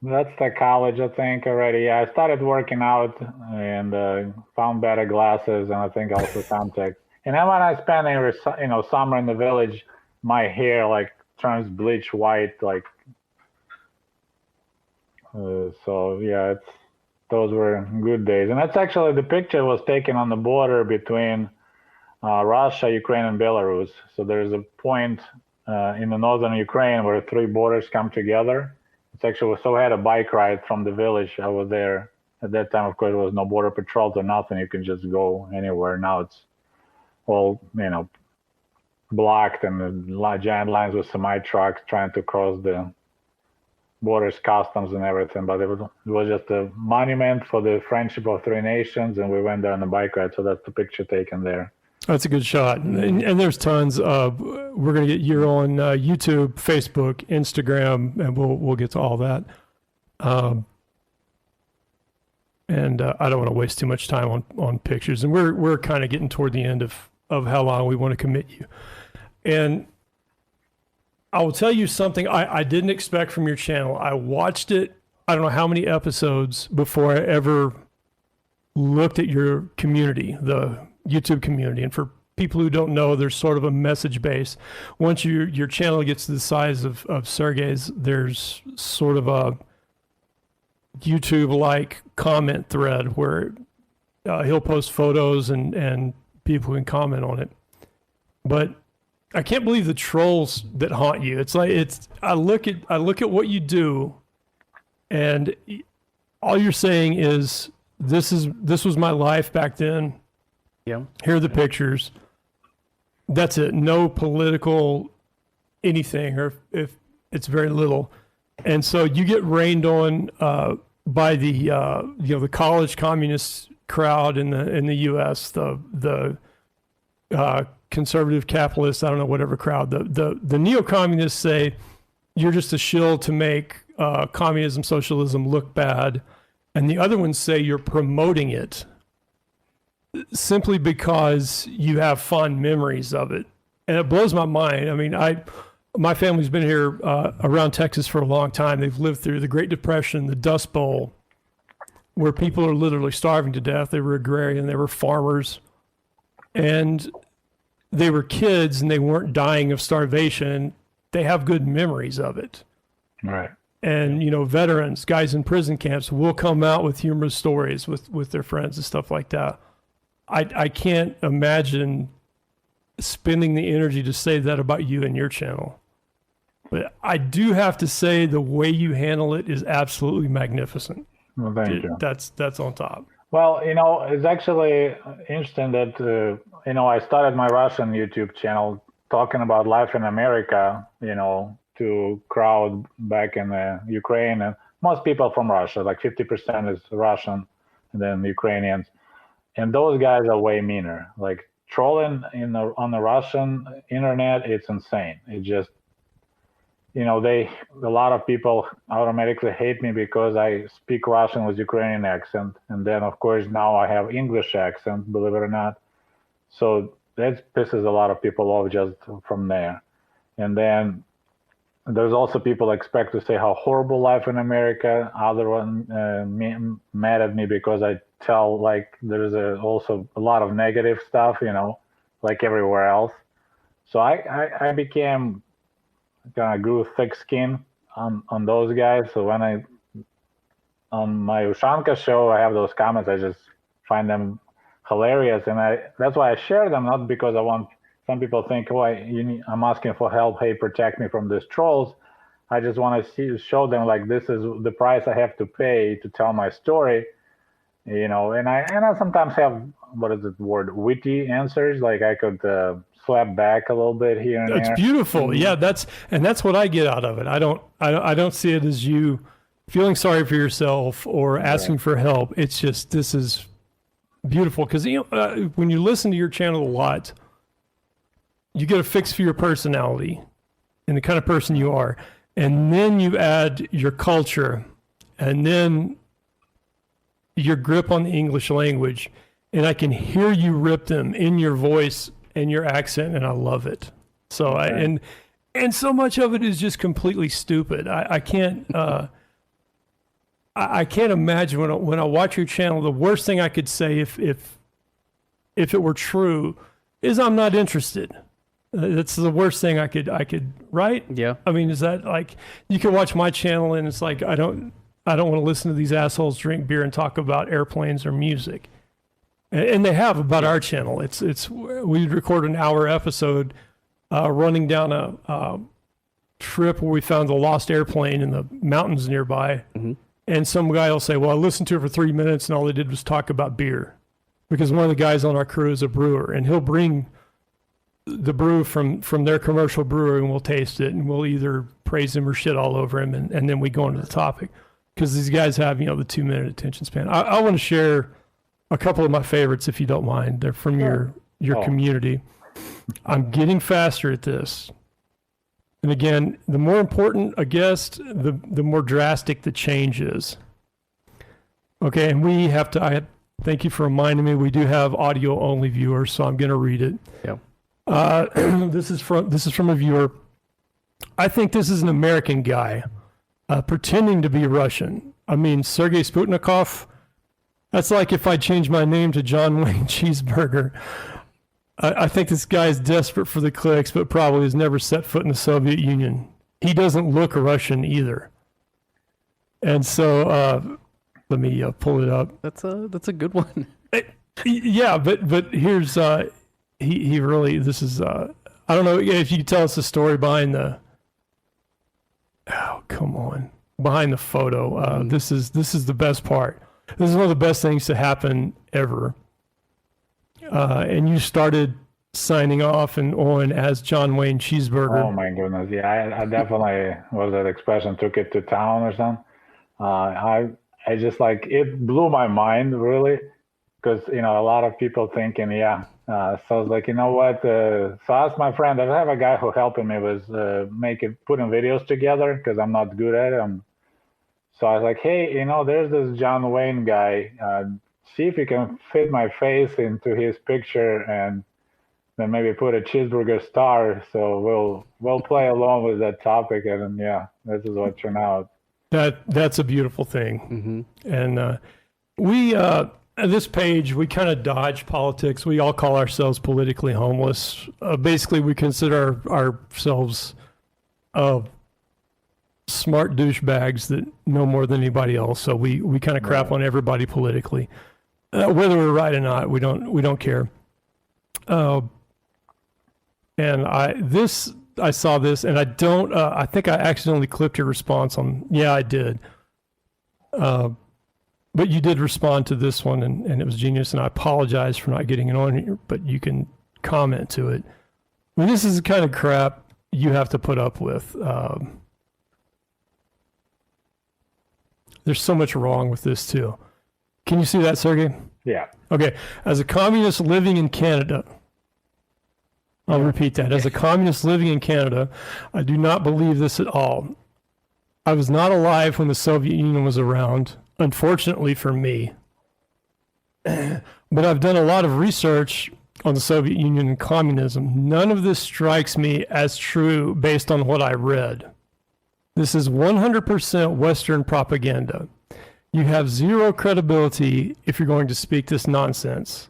that's the college, I think, already. Yeah, I started working out and found better glasses, and I think also contacts. And then when I spend every summer in the village, my hair like turns bleach white, like so. Yeah, those were good days. And that's actually the picture was taken on the border between Russia, Ukraine, and Belarus. So there's a point in the northern Ukraine where three borders come together. It's actually, so I had a bike ride from the village. I was there at that time. Of course, there was no border patrols or nothing. You can just go anywhere. Now it's all, blocked and the giant lines with semi trucks trying to cross the borders, customs and everything. But it was just a monument for the friendship of three nations. And we went there on a bike ride. So that's the picture taken there. That's a good shot. And there's tons of, we're going to get you on YouTube, Facebook, Instagram, and we'll get to all that. And I don't want to waste too much time on pictures. And we're kind of getting toward the end of how long we want to commit you. And I will tell you something I didn't expect from your channel. I watched it, I don't know how many episodes before I ever looked at your community, the YouTube community. And for people who don't know, there's sort of a message base. Once your channel gets to the size of Sergei's, there's sort of a YouTube-like comment thread where he'll post photos and people can comment on it. But I can't believe the trolls that haunt you. It's like I look at what you do, and all you're saying is this was my life back then. Yeah. Here are the pictures. That's it. No political anything, or if it's very little. And so you get rained on by the the college communist crowd in the U.S. the conservative capitalists, I don't know, whatever crowd. The neo-communists say you're just a shill to make communism, socialism look bad, and the other ones say you're promoting it simply because you have fond memories of it. And it blows my mind. I mean, my family's been here around Texas for a long time. They've lived through the Great Depression, the Dust Bowl, where people are literally starving to death. They were agrarian, they were farmers, and they were kids and they weren't dying of starvation. They have good memories of it. Right. And, veterans, guys in prison camps will come out with humorous stories with their friends and stuff like that. I can't imagine spending the energy to say that about you and your channel. But I do have to say the way you handle it is absolutely magnificent. Well, thank you. That's on top. Well, it's actually interesting that, I started my Russian YouTube channel talking about life in America, to crowd back in Ukraine. And most people from Russia, like 50% is Russian and then Ukrainians. And those guys are way meaner. Like trolling on the Russian internet, it's insane. It just, a lot of people automatically hate me because I speak Russian with Ukrainian accent. And then, of course, now I have English accent, believe it or not. So that pisses a lot of people off just from there. And then there's also people expect to say how horrible life in America. Other one mad at me because I tell like there's also a lot of negative stuff, like everywhere else. So I became kind of grew thick skin on those guys. So when on my Ushanka show, I have those comments. I just find them hilarious, and that's why I share them. Not because I want. Some people think, I'm asking for help. Hey, protect me from these trolls. I just want to show them like this is the price I have to pay to tell my story, And I sometimes have witty answers. Like I could slap back a little bit here and there. It's beautiful. Yeah, that's what I get out of it. I don't see it as you feeling sorry for yourself or asking for help. It's just this is beautiful because when you listen to your channel a lot, you get a fix for your personality and the kind of person you are. And then you add your culture and then your grip on the English language. And I can hear you rip them in your voice and your accent, and I love it. So and so much of it is just completely stupid. I can't I can't imagine when I watch your channel, the worst thing I could say if it were true is I'm not interested. That's the worst thing I could right? Yeah. I mean, is that like you can watch my channel and it's like I don't want to listen to these assholes drink beer and talk about airplanes or music. And they have about our channel. It's we record an hour episode running down a trip where we found a lost airplane in the mountains nearby. Mm-hmm. And some guy will say, well, I listened to it for 3 minutes and all they did was talk about beer. Because one of the guys on our crew is a brewer and he'll bring the brew from their commercial brewery and we'll taste it and we'll either praise him or shit all over him and then we go into the topic. Because these guys have, the 2-minute attention span. I want to share a couple of my favorites if you don't mind. They're from your community. I'm getting faster at this. And again, the more important a guest, the more drastic the change is. Okay, and we have to, thank you for reminding me, we do have audio only viewers, so I'm going to read it. Yeah. This is from a viewer. I think this is an American guy pretending to be Russian. I mean, Sergei Sputnikoff, that's like if I changed my name to John Wayne Cheeseburger. I think this guy is desperate for the clicks, but probably has never set foot in the Soviet Union. He doesn't look Russian either. And so, let me pull it up. That's a good one. Yeah, but here's he really, this is I don't know if you could tell us the story behind the. Oh, come on! Behind the photo, this is the best part. This is one of the best things to happen ever. And you started signing off and on as John Wayne Cheeseburger. Oh my goodness! Yeah, I definitely was that expression took it to town or something. I just like it blew my mind really, because a lot of people thinking so I was like, you know what? So I asked my friend. I have a guy who helping me with putting videos together because I'm not good at it. So I was like, hey, there's this John Wayne guy. See if you can fit my face into his picture and then maybe put a cheeseburger star. So we'll play along with that topic. And this is what turned out. That's a beautiful thing. Mm-hmm. And we at this page, we kind of dodge politics. We all call ourselves politically homeless. Basically, we consider ourselves smart douchebags that know more than anybody else. So we kind of crap on everybody politically. Whether we're right or not, we don't care. And I saw this, and I don't. I think I accidentally clipped your response on. Yeah, I did. But you did respond to this one, and it was genius. And I apologize for not getting it on here, but you can comment to it. I mean, this is the kind of crap you have to put up with. There's so much wrong with this too. Can you see that, Sergey? Yeah. Okay. As a communist living in Canada, I'll repeat that. As a communist living in Canada, I do not believe this at all. I was not alive when the Soviet Union was around, unfortunately for me. But I've done a lot of research on the Soviet Union and communism. None of this strikes me as true based on what I read. This is 100% Western propaganda. You have zero credibility if you're going to speak this nonsense.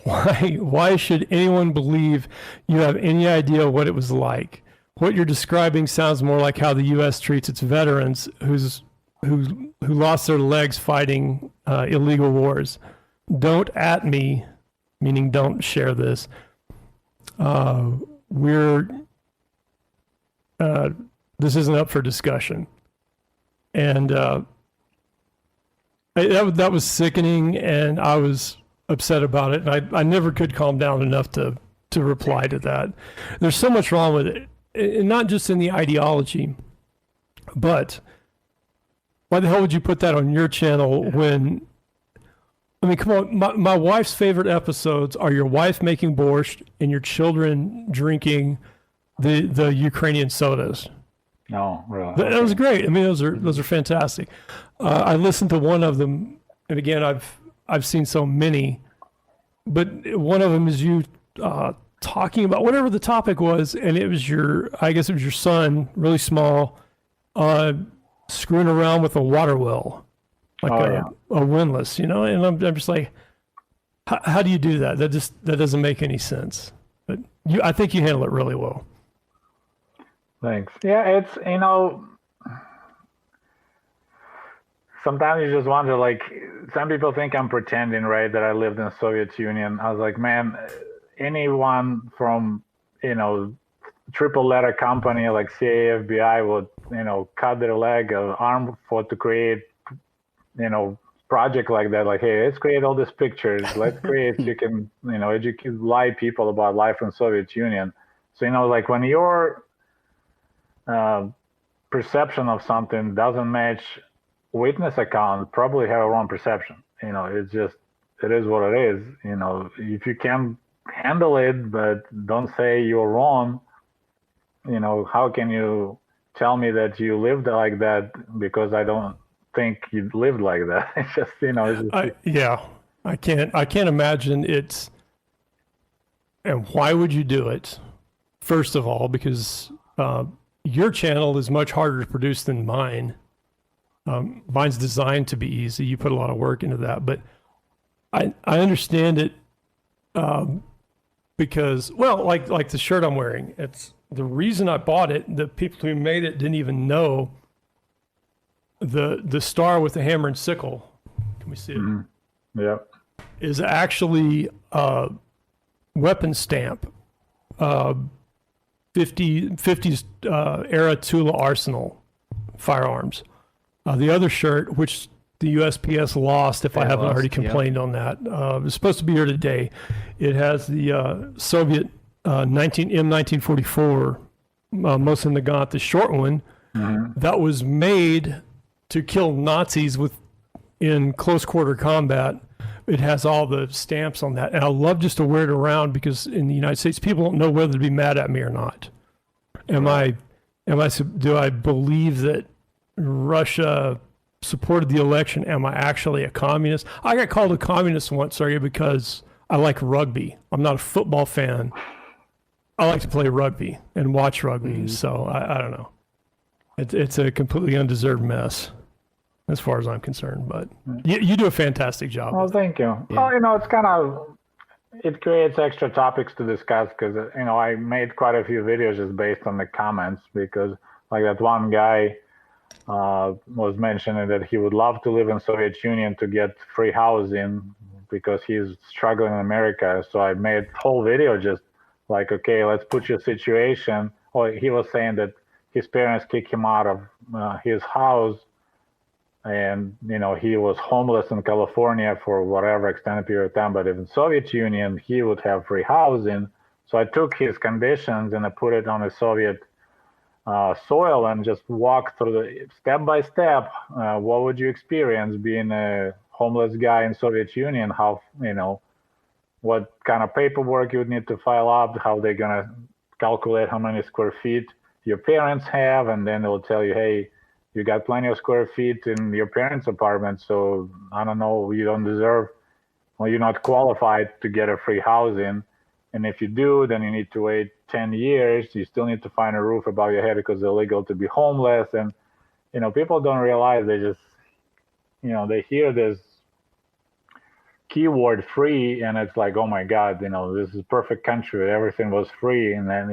Why should anyone believe you have any idea what it was like? What you're describing sounds more like how the U.S. treats its veterans who lost their legs fighting illegal wars. Don't at me, meaning don't share this. This isn't up for discussion. And that was sickening, and I was upset about it. And I never could calm down enough to reply to that. There's so much wrong with it, and not just in the ideology, but why the hell would you put that on your channel when, I mean, come on, my wife's favorite episodes are your wife making borscht and your children drinking the Ukrainian sodas. No, really. That was great. I mean, those are fantastic. I listened to one of them, and again, I've seen so many. but one of them is you talking about whatever the topic was, and it was I guess it was your son, really small, screwing around with a water well, like a windlass, and I'm just like, how do you do that? That doesn't make any sense. But I think you handle it really well. Thanks. Yeah, it's, sometimes you just wonder, like, some people think I'm pretending, right, that I lived in the Soviet Union. I was like, man, anyone from, triple letter company like CIA, FBI would, cut their leg or arm for to create, project like that. Like, hey, let's create all these pictures. Let's create, you can, educate, lie people about life in Soviet Union. So, like when your perception of something doesn't match witness account, probably have a wrong perception. It's just, it is what it is. If you can handle it, but don't say you're wrong, how can you tell me that you lived like that, because I don't think you lived like that. It's just, I can't imagine it. And why would you do it? First of all, because your channel is much harder to produce than mine. Mine's designed to be easy. You put a lot of work into that, but I understand it because, well, like the shirt I'm wearing, it's the reason I bought it. The people who made it didn't even know the star with the hammer and sickle. Can we see it? Mm-hmm. Yeah. Is actually a weapon stamp, 50s era Tula Arsenal firearms. The other shirt, which the USPS lost, if I haven't already complained on that, it's supposed to be here today. It has the Soviet M1944 Mosin Nagant, the short one, that was made to kill Nazis in close quarter combat. It has all the stamps on that, and I love just to wear it around because in the United States, people don't know whether to be mad at me or not. Do I believe that Russia supported the election? Am I actually a communist? I got called a communist once, Sergei, because I like rugby. I'm not a football fan. I like to play rugby and watch rugby. So I don't know. It's a completely undeserved mess as far as I'm concerned, but you do a fantastic job. Well, thank you. Yeah. Well, it's kind of, it creates extra topics to discuss because, I made quite a few videos just based on the comments, because like that one guy was mentioning that he would love to live in Soviet Union to get free housing because he's struggling in America. So I made a whole video just like, okay, let's put your situation. Or he was saying that his parents kicked him out of his house, and he was homeless in California for whatever extended period of time. But in Soviet Union, he would have free housing. So I took his conditions and I put it on a Soviet soil and just walked through the step by step. What would you experience being a homeless guy in Soviet Union? How, what kind of paperwork you would need to file up, how they're going to calculate how many square feet your parents have, and then they'll tell you, hey, you got plenty of square feet in your parents' apartment, so I don't know, you don't deserve, well, you're not qualified to get a free housing. And if you do, then you need to wait 10 years. You still need to find a roof above your head because it's illegal to be homeless. And, people don't realize, they just, they hear this keyword free, and it's like, oh my God, this is a perfect country. Everything was free. And then,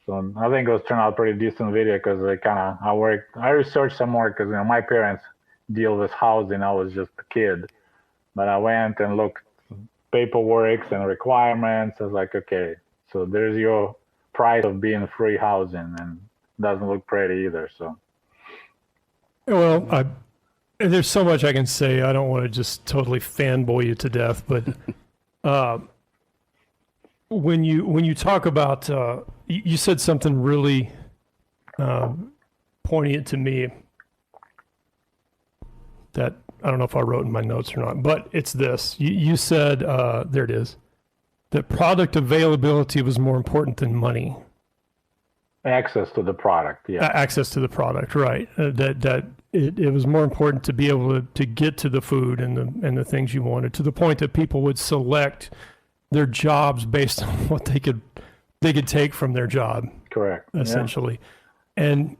so I think it was turned out a pretty decent video because I researched some more because, my parents deal with housing. I was just a kid, but I went and looked paperwork and requirements. I was like, okay, so there's your price of being free housing, and it doesn't look pretty either. So, well, there's so much I can say. I don't want to just totally fanboy you to death, but when you talk about, you said something really poignant to me that I don't know if I wrote in my notes or not, but it's this. You said, there it is, that product availability was more important than money. Access to the product, yeah. Access to the product, right. That it was more important to be able to get to the food and the things you wanted, to the point that people would select their jobs based on what they could take from their job, Correct. essentially. And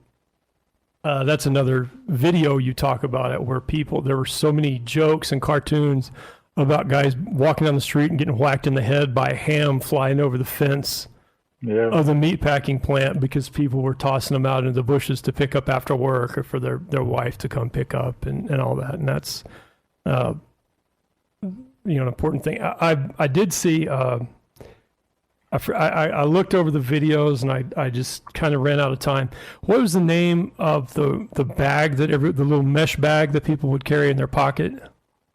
that's another video you talk about it, where there were so many jokes and cartoons about guys walking down the street and getting whacked in the head by a ham flying over the fence of the meatpacking plant because people were tossing them out into the bushes to pick up after work, or for their wife to come pick up, and all that. And that's an important thing. I did see. I looked over the videos, and I just kind of ran out of time. What was the name of the bag the little mesh bag that people would carry in their pocket?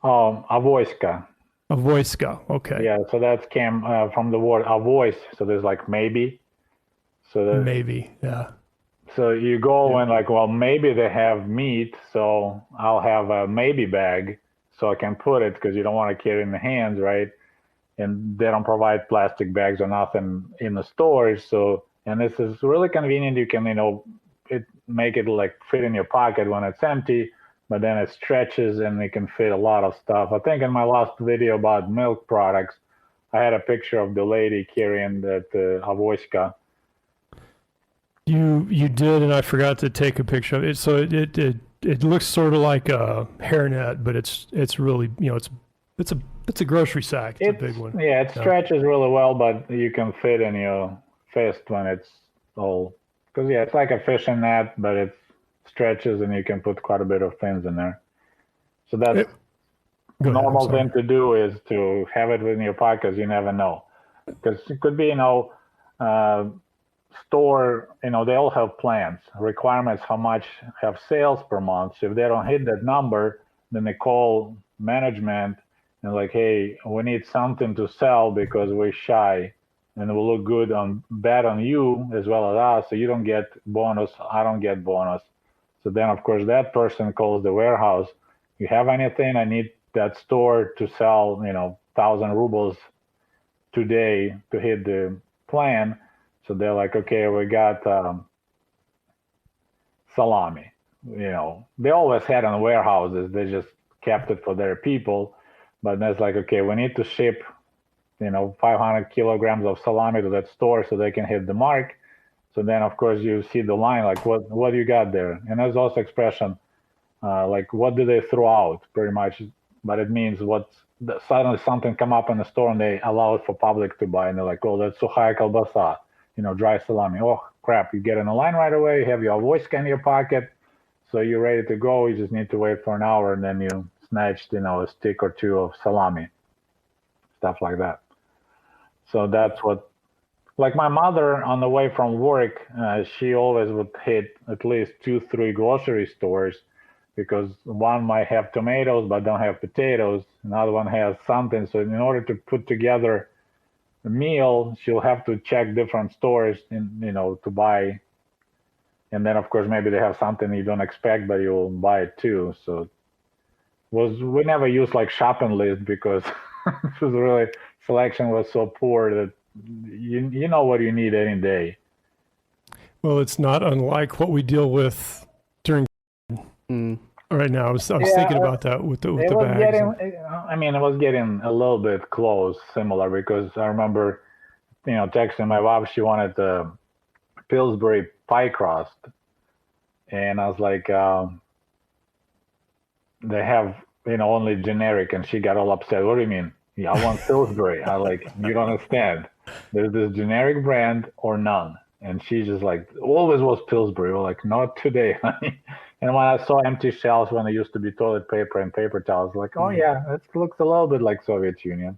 Avoiska. Avoiska. Okay. Yeah, so that came from the word avois. So there's like maybe. So maybe, yeah. So you go and like, well, maybe they have meat, so I'll have a maybe bag so I can put it, because you don't want to carry it in the hands, right? And they don't provide plastic bags or nothing in the stores. So, and this is really convenient. You can, make it like fit in your pocket when it's empty, but then it stretches and it can fit a lot of stuff. I think in my last video about milk products, I had a picture of the lady carrying that avoiska. You did, and I forgot to take a picture of it. So it looks sort of like a hairnet, but it's really, it's a grocery sack. It's a big one. Yeah, it stretches really well, but you can fit in your fist when it's all, because it's like a fishing net, but it stretches and you can put quite a bit of things in there. So that's a normal thing to do, is to have it in your pockets. You never know, because it could be, store, they all have plans, requirements, how much have sales per month. So if they don't hit that number, then they call management and like, hey, we need something to sell because we're shy, and it will look good bad on you as well as us. So you don't get bonus, I don't get bonus. So then of course that person calls the warehouse. You have anything? I need that store to sell, 1,000 rubles today to hit the plan. So they're like, okay, we got salami. They always had in warehouses. They just kept it for their people. But then it's like, okay, we need to ship, 500 kilograms of salami to that store so they can hit the mark. So then, of course, you see the line, like, what do you got there? And there's also expression, like, what do they throw out, pretty much. But it means suddenly something come up in the store and they allow it for public to buy. And they're like, oh, that's sukhaya kolbasa, dry salami. Oh, crap, you get in the line right away. You have your avoiska in your pocket. So you're ready to go. You just need to wait for an hour, and then you snatched, a stick or two of salami, stuff like that. So that's what, like my mother on the way from work, she always would hit at least 2-3 grocery stores, because one might have tomatoes but don't have potatoes. Another one has something. So in order to put together a meal, she'll have to check different stores, to buy. And then of course maybe they have something you don't expect, but you'll buy it too. So we never used like shopping list, because it was really, selection was so poor that you know what you need any day. Well, it's not unlike what we deal with during right now. I was thinking about that with the bags. It was getting a little bit close, similar, because I remember, texting my wife, she wanted the Pillsbury pie crust, and I was like, they have, only generic, and she got all upset. What do you mean? Yeah, I want Pillsbury. I like, you don't understand. There's this generic brand or none. And she just like, always was Pillsbury. We're like, not today, honey. And when I saw empty shelves when there used to be toilet paper and paper towels, like, oh yeah, it looks a little bit like Soviet Union.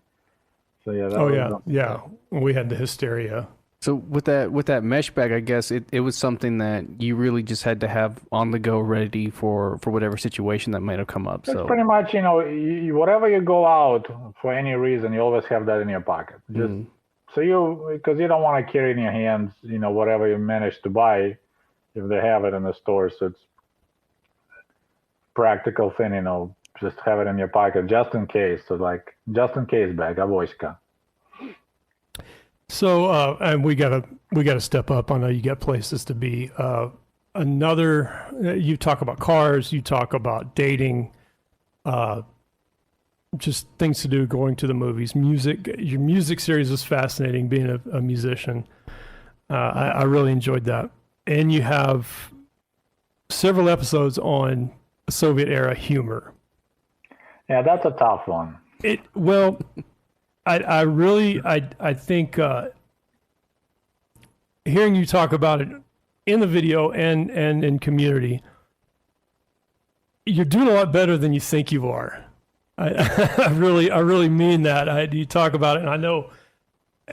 So yeah. We had the hysteria. So with that mesh bag, I guess it was something that you really just had to have on the go, ready for whatever situation that might have come up. It's pretty much, whatever you go out for any reason, you always have that in your pocket. Just because you don't want to carry in your hands, whatever you manage to buy, if they have it in the store. So it's practical thing, just have it in your pocket just in case. So like just in case bag, avoiska. So, and we gotta step up. I know you got places to be. another, you talk about cars, you talk about dating, just things to do, going to the movies, music. Your music series is fascinating, being a musician. I really enjoyed that. And you have several episodes on Soviet era humor. Yeah, that's a tough one. Well, I really think hearing you talk about it in the video and in Community, you're doing a lot better than you think you are. I really mean that. You talk about it, and I know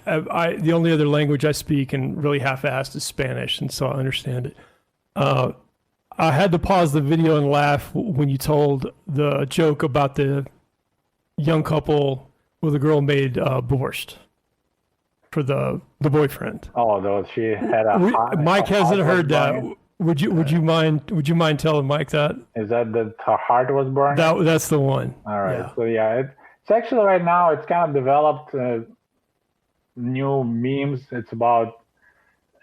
the only other language I speak and really half-assed is Spanish, and so I understand it. I had to pause the video and laugh when you told the joke about the young couple where the girl made borscht for the boyfriend. Oh, though she had a Mike hasn't heard that. Would you mind telling Mike that? Is that her heart was burning? That's the one. All right. Yeah. So yeah, it's actually right now it's kind of developed new memes. It's about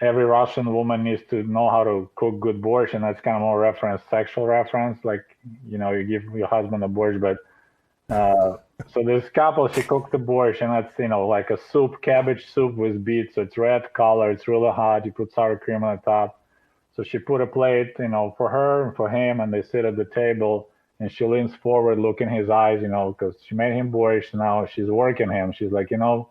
every Russian woman needs to know how to cook good borscht, and that's kind of more sexual reference, like, you know, you give your husband a borscht, but so this couple, she cooked the borscht, and that's, you know, like a soup, cabbage soup with beets, so it's red color, it's really hot, you put sour cream on the top. So she put a plate, you know, for her and for him, and they sit at the table, and she leans forward, look in his eyes, you know, because she made him borscht, now she's working him. She's like, you know,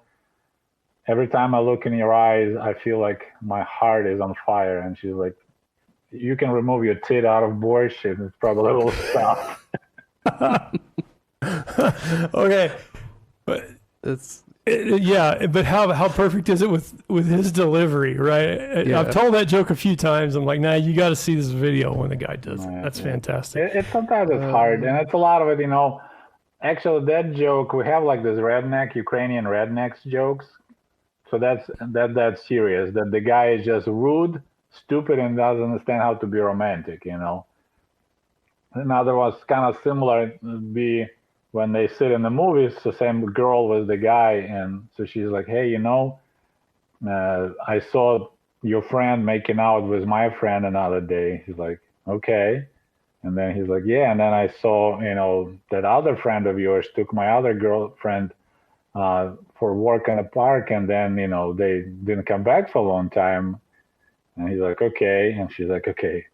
every time I look in your eyes, I feel like my heart is on fire. And she's like, you can remove your tit out of borscht, and it's probably a little soft. Okay, but yeah, but how perfect is it with his delivery, right? Yeah. I've told that joke a few times. I'm like, nah, you got to see this video when the guy does it. That's fantastic. Sometimes it's hard, and it's a lot of it, you know. Actually, that joke, we have like this Ukrainian rednecks jokes. So that's serious, that the guy is just rude, stupid, and doesn't understand how to be romantic, you know. Another was kind of similar, be when they sit in the movies, the same girl was the guy, and so she's like, hey, you know, I saw your friend making out with my friend another day. He's like, okay. And then he's like, yeah, and then I saw, you know, that other friend of yours took my other girlfriend for work in a park, and then, you know, they didn't come back for a long time. And he's like, okay. And she's like, okay,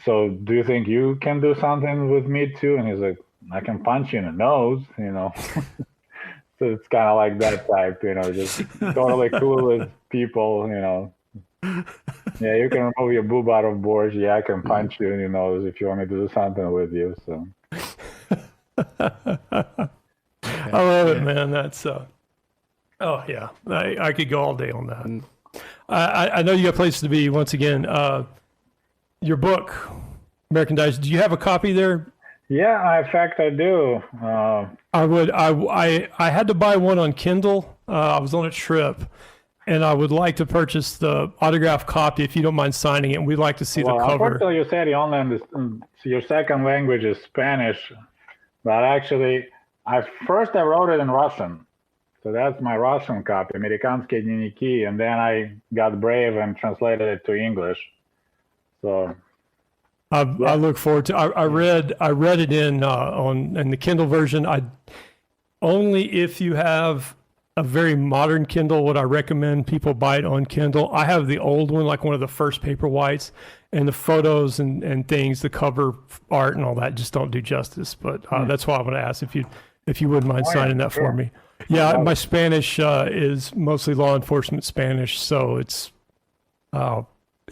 so do you think you can do something with me too? And he's like, I can punch you in the nose, you know. So it's kind of like that type, you know, just totally clueless people, you know. Yeah, you can remove your boob out of borscht. Yeah, I can punch you in your nose if you want me to do something with you. So I love it, man. That's oh yeah, I could go all day on that. I know you got places to be. Once again, your book, American Dice. Do you have a copy there? yeah, in fact, I do. I had to buy one on Kindle. I was on a trip, and I would like to purchase the autographed copy if you don't mind signing it. And we'd like to see the cover. Unfortunately, you said you only understand, your second language is Spanish, but actually, I wrote it in Russian. So that's my Russian copy, Американские дневники, and then I got brave and translated it to English. So I look forward to. I read it in the Kindle version. Only if you have a very modern Kindle would I recommend people buy it on Kindle. I have the old one, like one of the first Paperwhites, and the photos and things, the cover art and all that just don't do justice. But that's why I want to ask if you wouldn't mind signing that for me. Yeah, my Spanish is mostly law enforcement Spanish, so it's.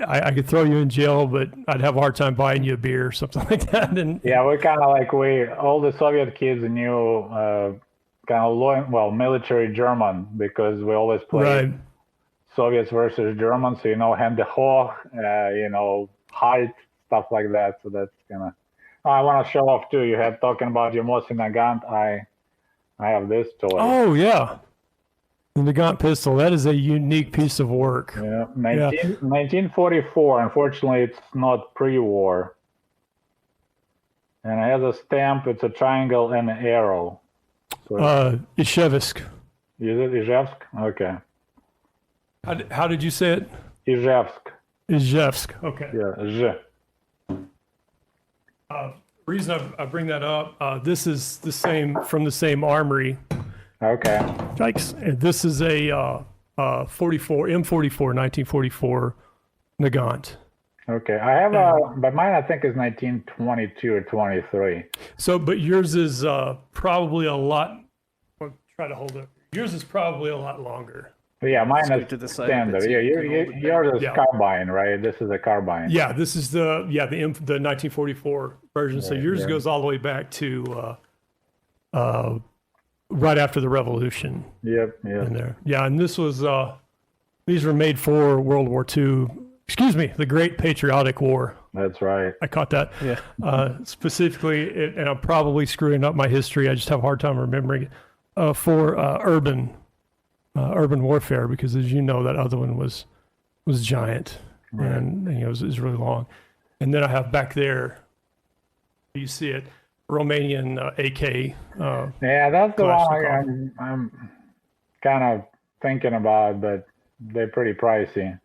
I could throw you in jail, but I'd have a hard time buying you a beer or something like that. And yeah, we're kind of like all the Soviet kids knew kind of military German, because we always played Soviets versus Germans. So, you know, Hände hoch, you know, height, stuff like that. So that's kind of. I want to show off too. You had talking about your Mosin Nagant. I have this toy. Oh yeah. The Nagant pistol, that is a unique piece of work. Yeah, 1944. Unfortunately, it's not pre-war. And it has a stamp. It's a triangle and an arrow. So Izhevsk. Is it Izhevsk? Okay. How did you say it? Izhevsk. Izhevsk. Okay. Yeah, Reason I bring that up, this is the same from the same armory. okay. Yikes. And this is a 44 M44 1944 Nagant. Okay, I have but mine I think is 1922 or 23. So, but yours is probably a lot. I'll try to hold it. Yours is probably a lot longer. But yeah, mine Scoot is to the side a bit standard. so Yeah, you can hold it yours is Yeah. carbine, right? This is a carbine. Yeah, this is the 1944 version. So yours yeah. goes all the way back to right after the revolution Yep. in there. Yeah, and this was these were made for World War II. Excuse me, the Great Patriotic War. That's right. I caught that. Yeah. Specifically, and I'm probably screwing up my history. I just have a hard time remembering it. For urban warfare, because as you know, that other one was giant, and you know, it was really long. And then I have back there, you see it, Romanian AK. Yeah, that's the one Kalashnikov. I'm kind of thinking about, but they're pretty pricey.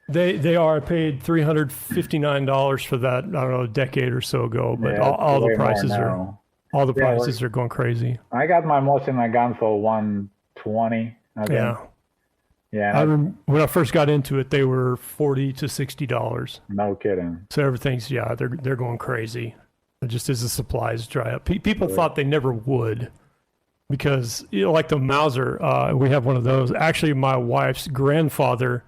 They are. I paid $359 for that. I don't know, a decade or so ago, but Yeah, all way the more prices are now. prices are going crazy. I got my most in my gun for 120. I think. Yeah. Yeah. When I first got into it, they were $40 to $60. No kidding. So everything's they're going crazy. Just as the supplies dry up. People thought they never would, because you know, like the Mauser, we have one of those. Actually, my wife's grandfather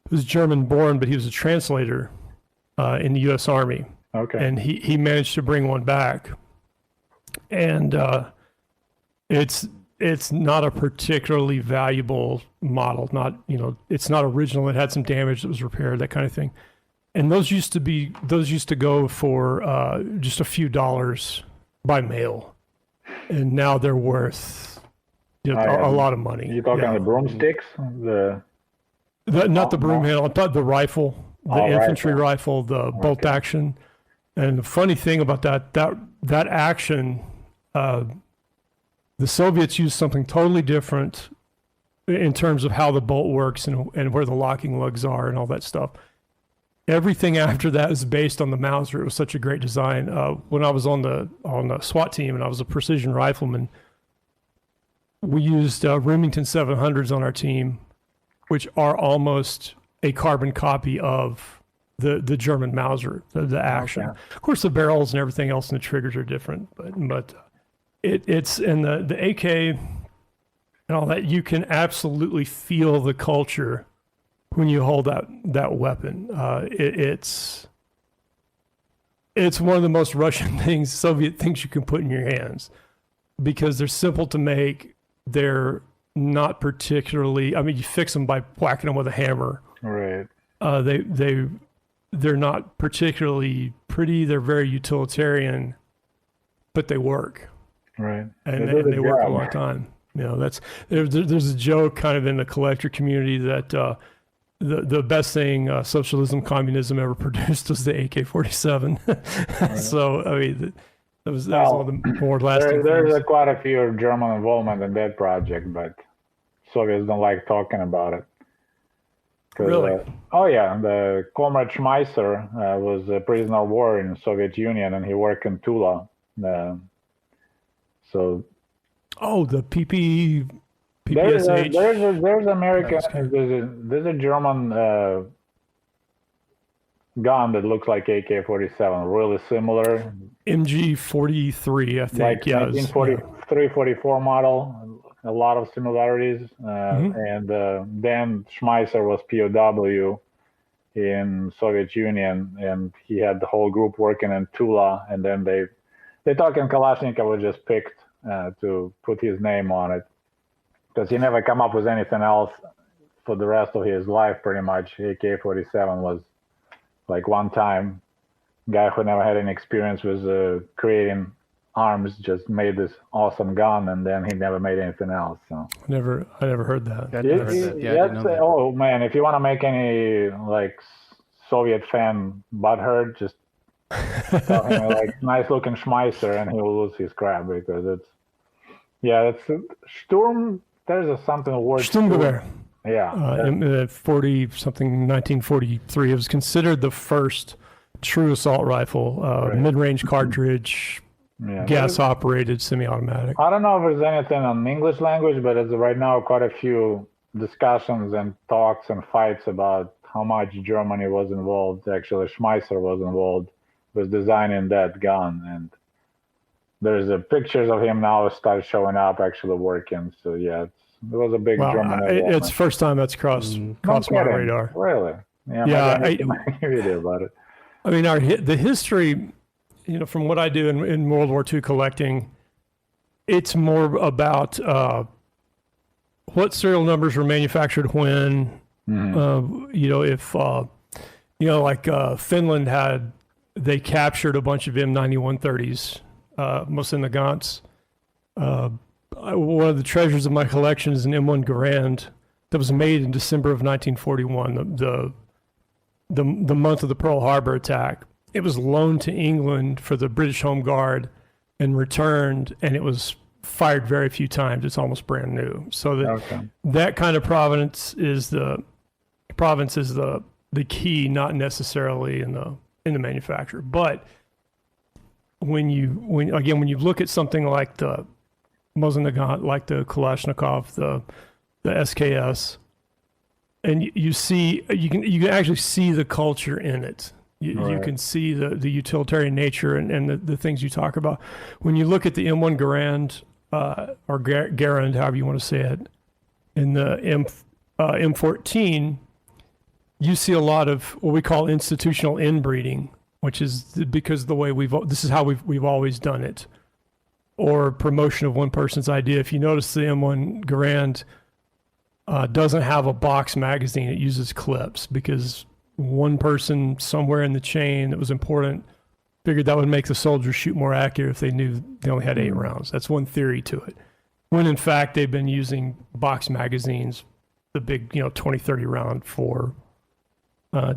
was German born, but he was a translator in the U.S. Army, Okay. and he managed to bring one back, and it's not a particularly valuable model. Not, you know, it's not original. It had some damage that was repaired, that kind of thing. And those used to go for just a few dollars by mail, and now they're worth a lot of money. You talking Yeah. the broomsticks? Not the broom handle. I'm talking the rifle, the infantry rifle. rifle, the bolt action. And the funny thing about that action, the Soviets used something totally different in terms of how the bolt works and where the locking lugs are and all that stuff. Everything after that is based on the Mauser. It was such a great design. When I was on the SWAT team and I was a precision rifleman, we used Remington 700s on our team, which are almost a carbon copy of the German Mauser, the action. Okay. Of course, the barrels and everything else and the triggers are different, but it's in the AK and all that. You can absolutely feel the culture when you hold that weapon. It's one of the most Russian things, Soviet things you can put in your hands, because they're simple to make. They're not particularly, I mean, you fix them by whacking them with a hammer. Right. They're not particularly pretty. They're very utilitarian, but they work, Right. and do the they work a job. long time. You know, there's a joke kind of in the collector community that the best thing socialism, communism ever produced was the AK-47. So I mean, that was one of the more lasting There's things. quite a few German involvement in that project, but Soviets don't like talking about it. Really? Oh yeah, the Comrade Schmeisser was a prisoner of war in Soviet Union, and he worked in Tula. So Oh, the there's PPSH. there's American, That's good. there's a German gun that looks like AK-47, really similar, MG-43, I think. like Yeah, it was- 1943, 44 model. A lot of similarities. And then Schmeisser was POW in Soviet Union, and he had the whole group working in Tula. And then they talking Kalashnikov was just picked to put his name on it, because he never come up with anything else for the rest of his life. Pretty much, AK-47 was like one time guy who never had any experience with creating arms just made this awesome gun, and then he never made anything else. So I never heard that. I never heard that. Yeah, I didn't know that. oh man, if you want to make any like Soviet fan butthurt, just tell him like nice looking Schmeisser, and he will lose his crap, because it's Sturm. There's something word Sturmgewehr. Yeah. in 40 something 1943. It was considered the first true assault rifle, Right. mid-range cartridge, Yeah. gas operated, semi-automatic. I don't know if there's anything on English language, but it's right now quite a few discussions and talks and fights about how much Germany was involved. Actually, Schmeisser was involved with designing that gun, and there's pictures of him now start showing up actually working. So yeah, it was a big Wow, German it's involvement. first time that's crossed No my kidding. radar. Really? Yeah. Yeah, maybe I need to make a video about it. I mean, the history, from what I do in World War II collecting, it's more about what serial numbers were manufactured when. If like Finland they captured a bunch of M9130s, most in the Gans. One of the treasures of my collection is an M1 Garand that was made in December of 1941, the month of the Pearl Harbor attack. It was loaned to England for the British Home Guard and returned, and it was fired very few times. It's almost brand new. So that kind of provenance is the key, not necessarily in the manufacturer. But when you look at something like the Mosin-Nagant, like the Kalashnikov, the SKS, and you can actually see the culture in it. You can see the utilitarian nature and the things you talk about. When you look at the M1 Garand, or Garand, however you want to say it, in the M14, you see a lot of what we call institutional inbreeding, which is because the way this is how we've always done it, or promotion of one person's idea. If you notice, the M1 Garand doesn't have a box magazine; it uses clips because one person somewhere in the chain that was important figured that would make the soldiers shoot more accurate if they knew they only had 8 rounds. That's one theory to it. When in fact they've been using box magazines, the big 20, 30 round for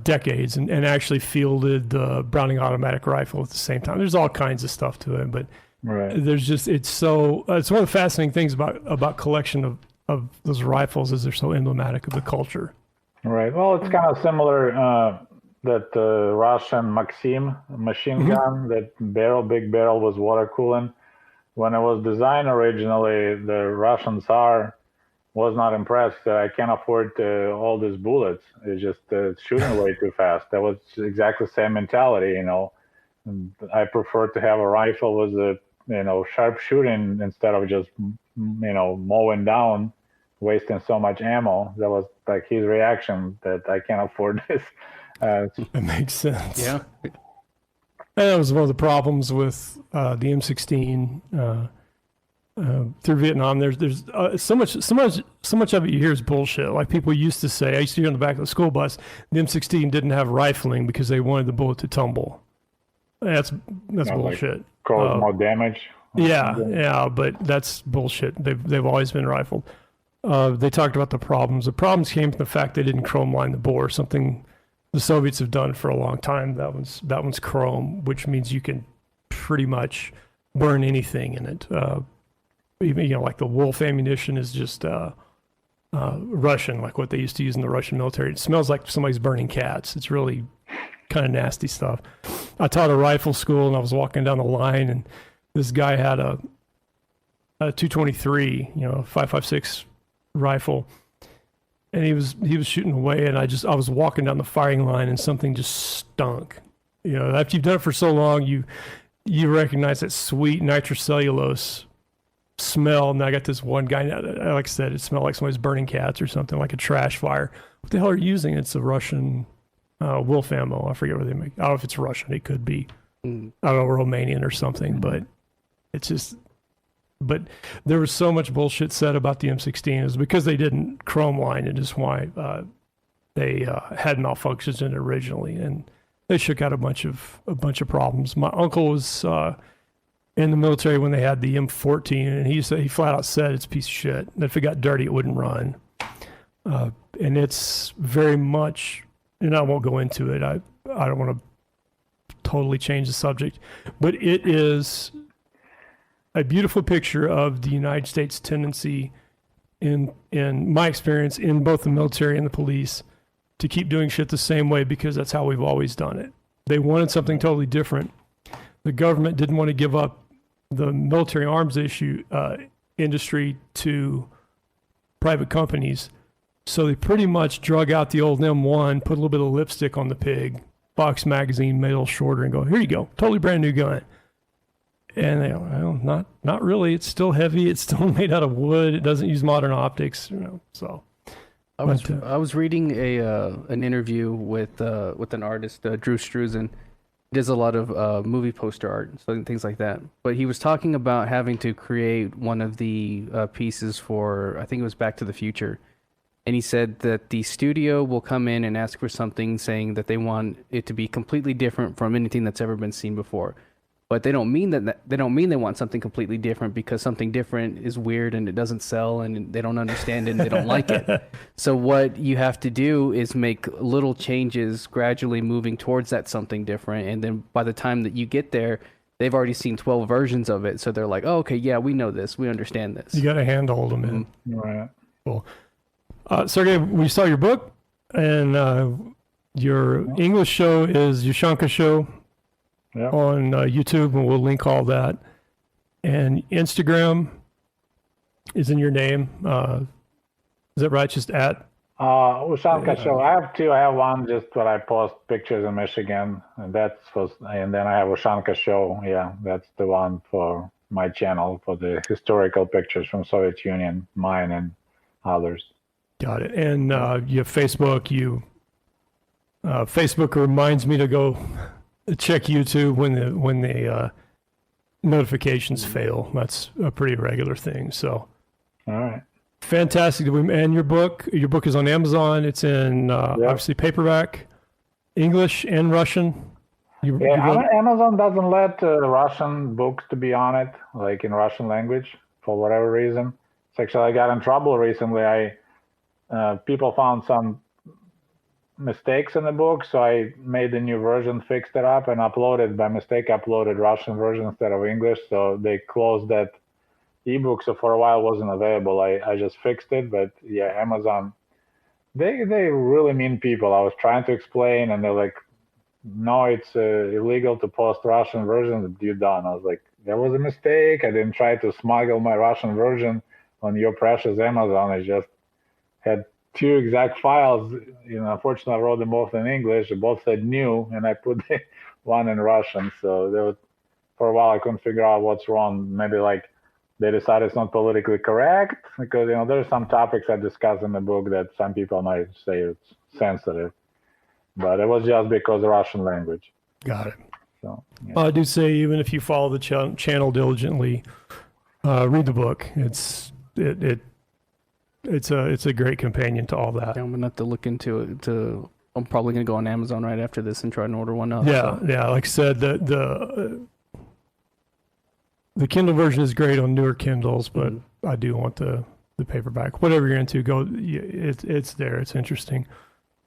decades, and actually fielded the Browning automatic rifle at the same time. There's all kinds of stuff to it, but there's just it's one of the fascinating things about collection of those rifles is they're so emblematic of the culture. Right. Well, it's kind of similar that Russian Maxim machine gun, that big barrel was water cooling. When it was designed originally, the Russian Tsar was not impressed. I can't afford all these bullets. It's just shooting way too fast. That was exactly the same mentality, I prefer to have a rifle with sharp shooting instead of just mowing down, wasting so much ammo. That was like his reaction, that I can't afford this. It makes sense. Yeah. And that was one of the problems with the M16 through Vietnam. There's so much of it you hear is bullshit. Like people used to say, I used to hear on the back of the school bus, the M16 didn't have rifling because they wanted the bullet to tumble. That's bullshit. Like cause more damage. Yeah, but that's bullshit. They've always been rifled. They talked about the problems. The problems came from the fact they didn't chrome line the bore, something the Soviets have done for a long time. That one's chrome, which means you can pretty much burn anything in it. Even like the Wolf ammunition is just Russian, like what they used to use in the Russian military. It smells like somebody's burning cats. It's really kind of nasty stuff. I taught a rifle school, and I was walking down the line, and this guy had a 223, 5.56 rifle, and he was shooting away, and I was walking down the firing line, and something just stunk. After you've done it for so long, you recognize that sweet nitrocellulose smell. And I got this one guy, like I said, it smelled like somebody's burning cats or something, like a trash fire. What the hell are you using? It's a Russian Wolf ammo. I forget what they make. I don't know if it's Russian. It could be, I don't know, Romanian or something, but it's just. But there was so much bullshit said about the M16. It was because they didn't chrome line it, is why they had malfunctions in it originally, and they shook out a bunch of problems. My uncle was in the military when they had the M14, and he flat out said it's a piece of shit. That if it got dirty, it wouldn't run. And it's very much, and I won't go into it. I don't want to totally change the subject, but it is a beautiful picture of the United States tendency in my experience, in both the military and the police, to keep doing shit the same way because that's how we've always done it. They wanted something totally different. The government didn't want to give up the military arms industry to private companies. So they pretty much drug out the old M1, put a little bit of lipstick on the pig, Fox magazine made it a little shorter, and go, here you go, totally brand new gun. And they go, well, not really. It's still heavy. It's still made out of wood. It doesn't use modern optics, so. I was reading an interview with an artist, Drew Struzan. He does a lot of movie poster art and things like that. But he was talking about having to create one of the pieces for, I think it was Back to the Future. And he said that the studio will come in and ask for something, saying that they want it to be completely different from anything that's ever been seen before. But they don't mean that they don't mean they want something completely different, because something different is weird and it doesn't sell and they don't understand it and they don't like it. So what you have to do is make little changes, gradually moving towards that something different. And then by the time that you get there, they've already seen 12 versions of it. So they're like, oh, okay, yeah, we know this. We understand this. You got to handhold them in. Right. Cool. Sergey, we saw your book, and your English show is Yushanka Show. Yep. On YouTube, and we'll link all that. And Instagram is in your name. Is that right? Just at? Ushanka Show. I have two. I have one just where I post pictures in Michigan, and and then I have Ushanka Show. Yeah, that's the one for my channel for the historical pictures from Soviet Union, mine and others. Got it. And you have Facebook. Facebook reminds me to go check YouTube when the notifications fail. That's a pretty regular thing. So, all right, fantastic. And your book is on Amazon. It's in obviously paperback, English and Russian. Amazon doesn't let Russian books to be on it, like in Russian language, for whatever reason. It's actually, I got in trouble recently. People found some mistakes in the book, so I made the new version, fixed it up, and uploaded Russian version instead of English. So they closed that ebook. So for a while it wasn't available. I just fixed it. But yeah, Amazon, they really mean people. I was trying to explain, and they're like, no, it's illegal to post Russian versions. You're done. I was like, there was a mistake. I didn't try to smuggle my Russian version on your precious Amazon. I just had two exact files. Unfortunately, I wrote them both in English. They both said new, and I put one in Russian. So for a while, I couldn't figure out what's wrong. Maybe like they decided it's not politically correct, because there's some topics I discuss in the book that some people might say it's sensitive, but it was just because of Russian language. Got it. So yeah. I do say, even if you follow the channel diligently, read the book. It's a great companion to all that. Yeah, I'm gonna have to look into it. I'm probably gonna go on Amazon right after this and try and order one up. Yeah, so. Yeah. Like I said, the Kindle version is great on newer Kindles, but I do want the paperback. Whatever you're into, go. It's there. It's interesting.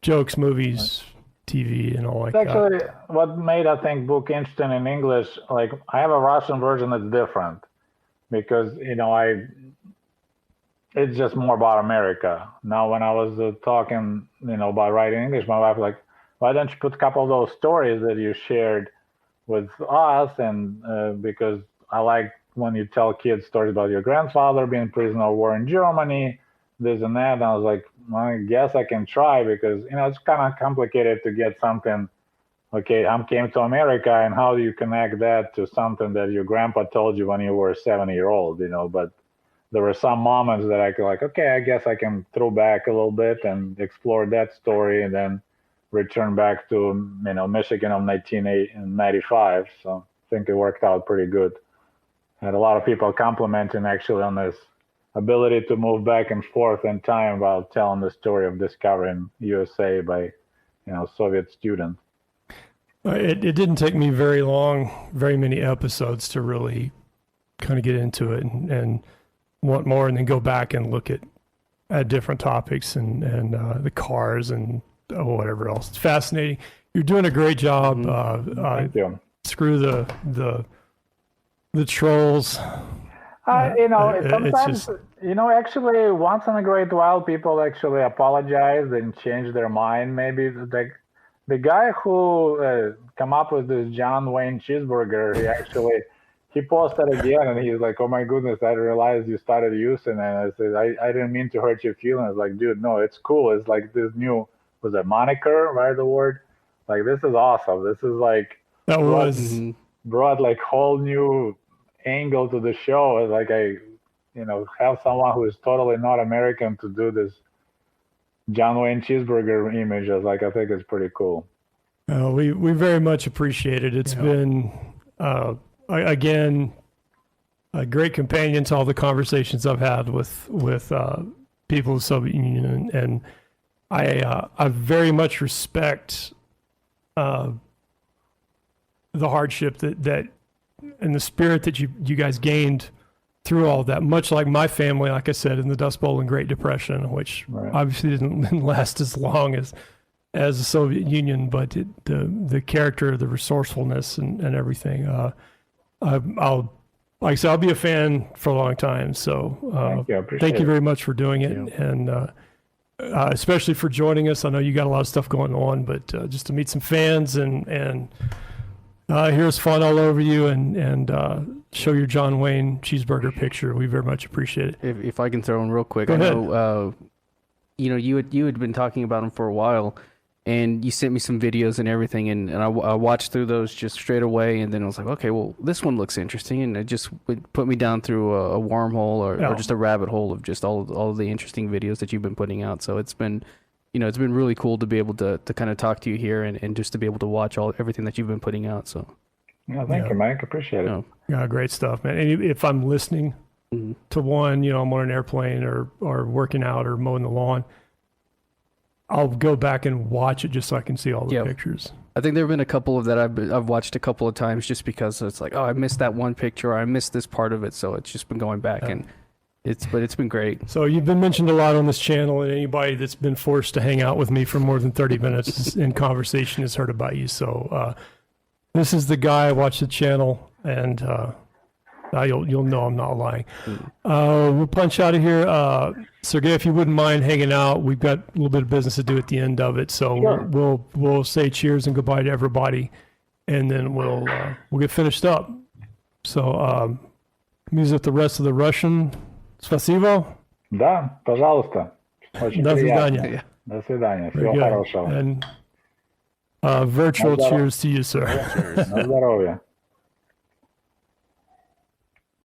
Jokes, movies, TV, and all like that. Actually, what made, I think, book interesting in English, like I have a Russian version that's different, because it's just more about America. Now, when I was talking, about writing English, my wife was like, why don't you put a couple of those stories that you shared with us? And because I like when you tell kids stories about your grandfather being prisoner of war in Germany, this and that. And I was like, well, I guess I can try, because, it's kind of complicated to get something. Okay, I came to America, and how do you connect that to something that your grandpa told you when you were a 7-year-old, but there were some moments that I could okay, I guess I can throw back a little bit and explore that story, and then return back to, Michigan of 1995. So I think it worked out pretty good. Had a lot of people complimenting actually on this ability to move back and forth in time while telling the story of discovering USA by, Soviet students. It didn't take me very many episodes to really kind of get into it and want more, and then go back and look at different topics and the cars and whatever else. It's fascinating. You're doing a great job. Thank you. Screw the trolls. You know, it's sometimes, just you know, actually, once in a great while, people actually apologize and change their mind. Maybe the guy who come up with this John Wayne cheeseburger, he posted again, and he's like, "Oh my goodness, I realized you started using it." And I said, "I didn't mean to hurt your feelings." Like, dude, no, it's cool. It's like this new, was it moniker, right? The word, like, this is awesome. This is like that was brought like whole new angle to the show. Like, you know, have someone who is totally not American to do this John Wayne cheeseburger image. I think it's pretty cool. we very much appreciate it. It's been again a great companion to all the conversations I've had with people of the Soviet Union, and I very much respect the hardship that and the spirit that you guys gained through all of that. Much like my family, like I said, in the Dust Bowl and Great Depression, which obviously didn't last as long as the Soviet Union, but the character, the resourcefulness, and everything. I'll like I said, I'll be a fan for a long time. So thank you very much for doing it, and especially for joining us. I know you got a lot of stuff going on, but just to meet some fans and hear us fawn all over you and show your John Wayne cheeseburger picture, we very much appreciate it. If I can throw in real quick, Go ahead. know, you know, you had been talking about him for a while, and you sent me some videos and everything, and I watched through those just straight away, and then I was like, okay, well, this one looks interesting, and it just would put me down through a wormhole or just a rabbit hole of just all of the interesting videos that you've been putting out. So it's been, you know, it's been really cool to be able to kind of talk to you here and just to be able to watch everything that you've been putting out. So thank you, Mike. Appreciate it. Yeah, great stuff, man. And if I'm listening to one, you know, I'm on an airplane or working out or mowing the lawn, I'll go back and watch it just so I can see all the pictures. I think there have been a couple of that I've watched a couple of times just because it's like, oh, I missed that one picture, or I missed this part of it, so it's just been going back and it's been great. So you've been mentioned a lot on this channel, and anybody that's been forced to hang out with me for more than 30 minutes in conversation has heard about you. So this is the guy. Watch the channel, and you'll know I'm not lying. We'll punch out of here. Sergei, if you wouldn't mind hanging out, we've got a little bit of business to do at the end of it. So we'll say cheers and goodbye to everybody, and then we'll get finished up. So music the rest of the Russian. Спасибо. Да, пожалуйста. Очень До приятно. свидания. До свидания. Very Всего good. хорошего. And virtual cheers to you, sir. На здоровье.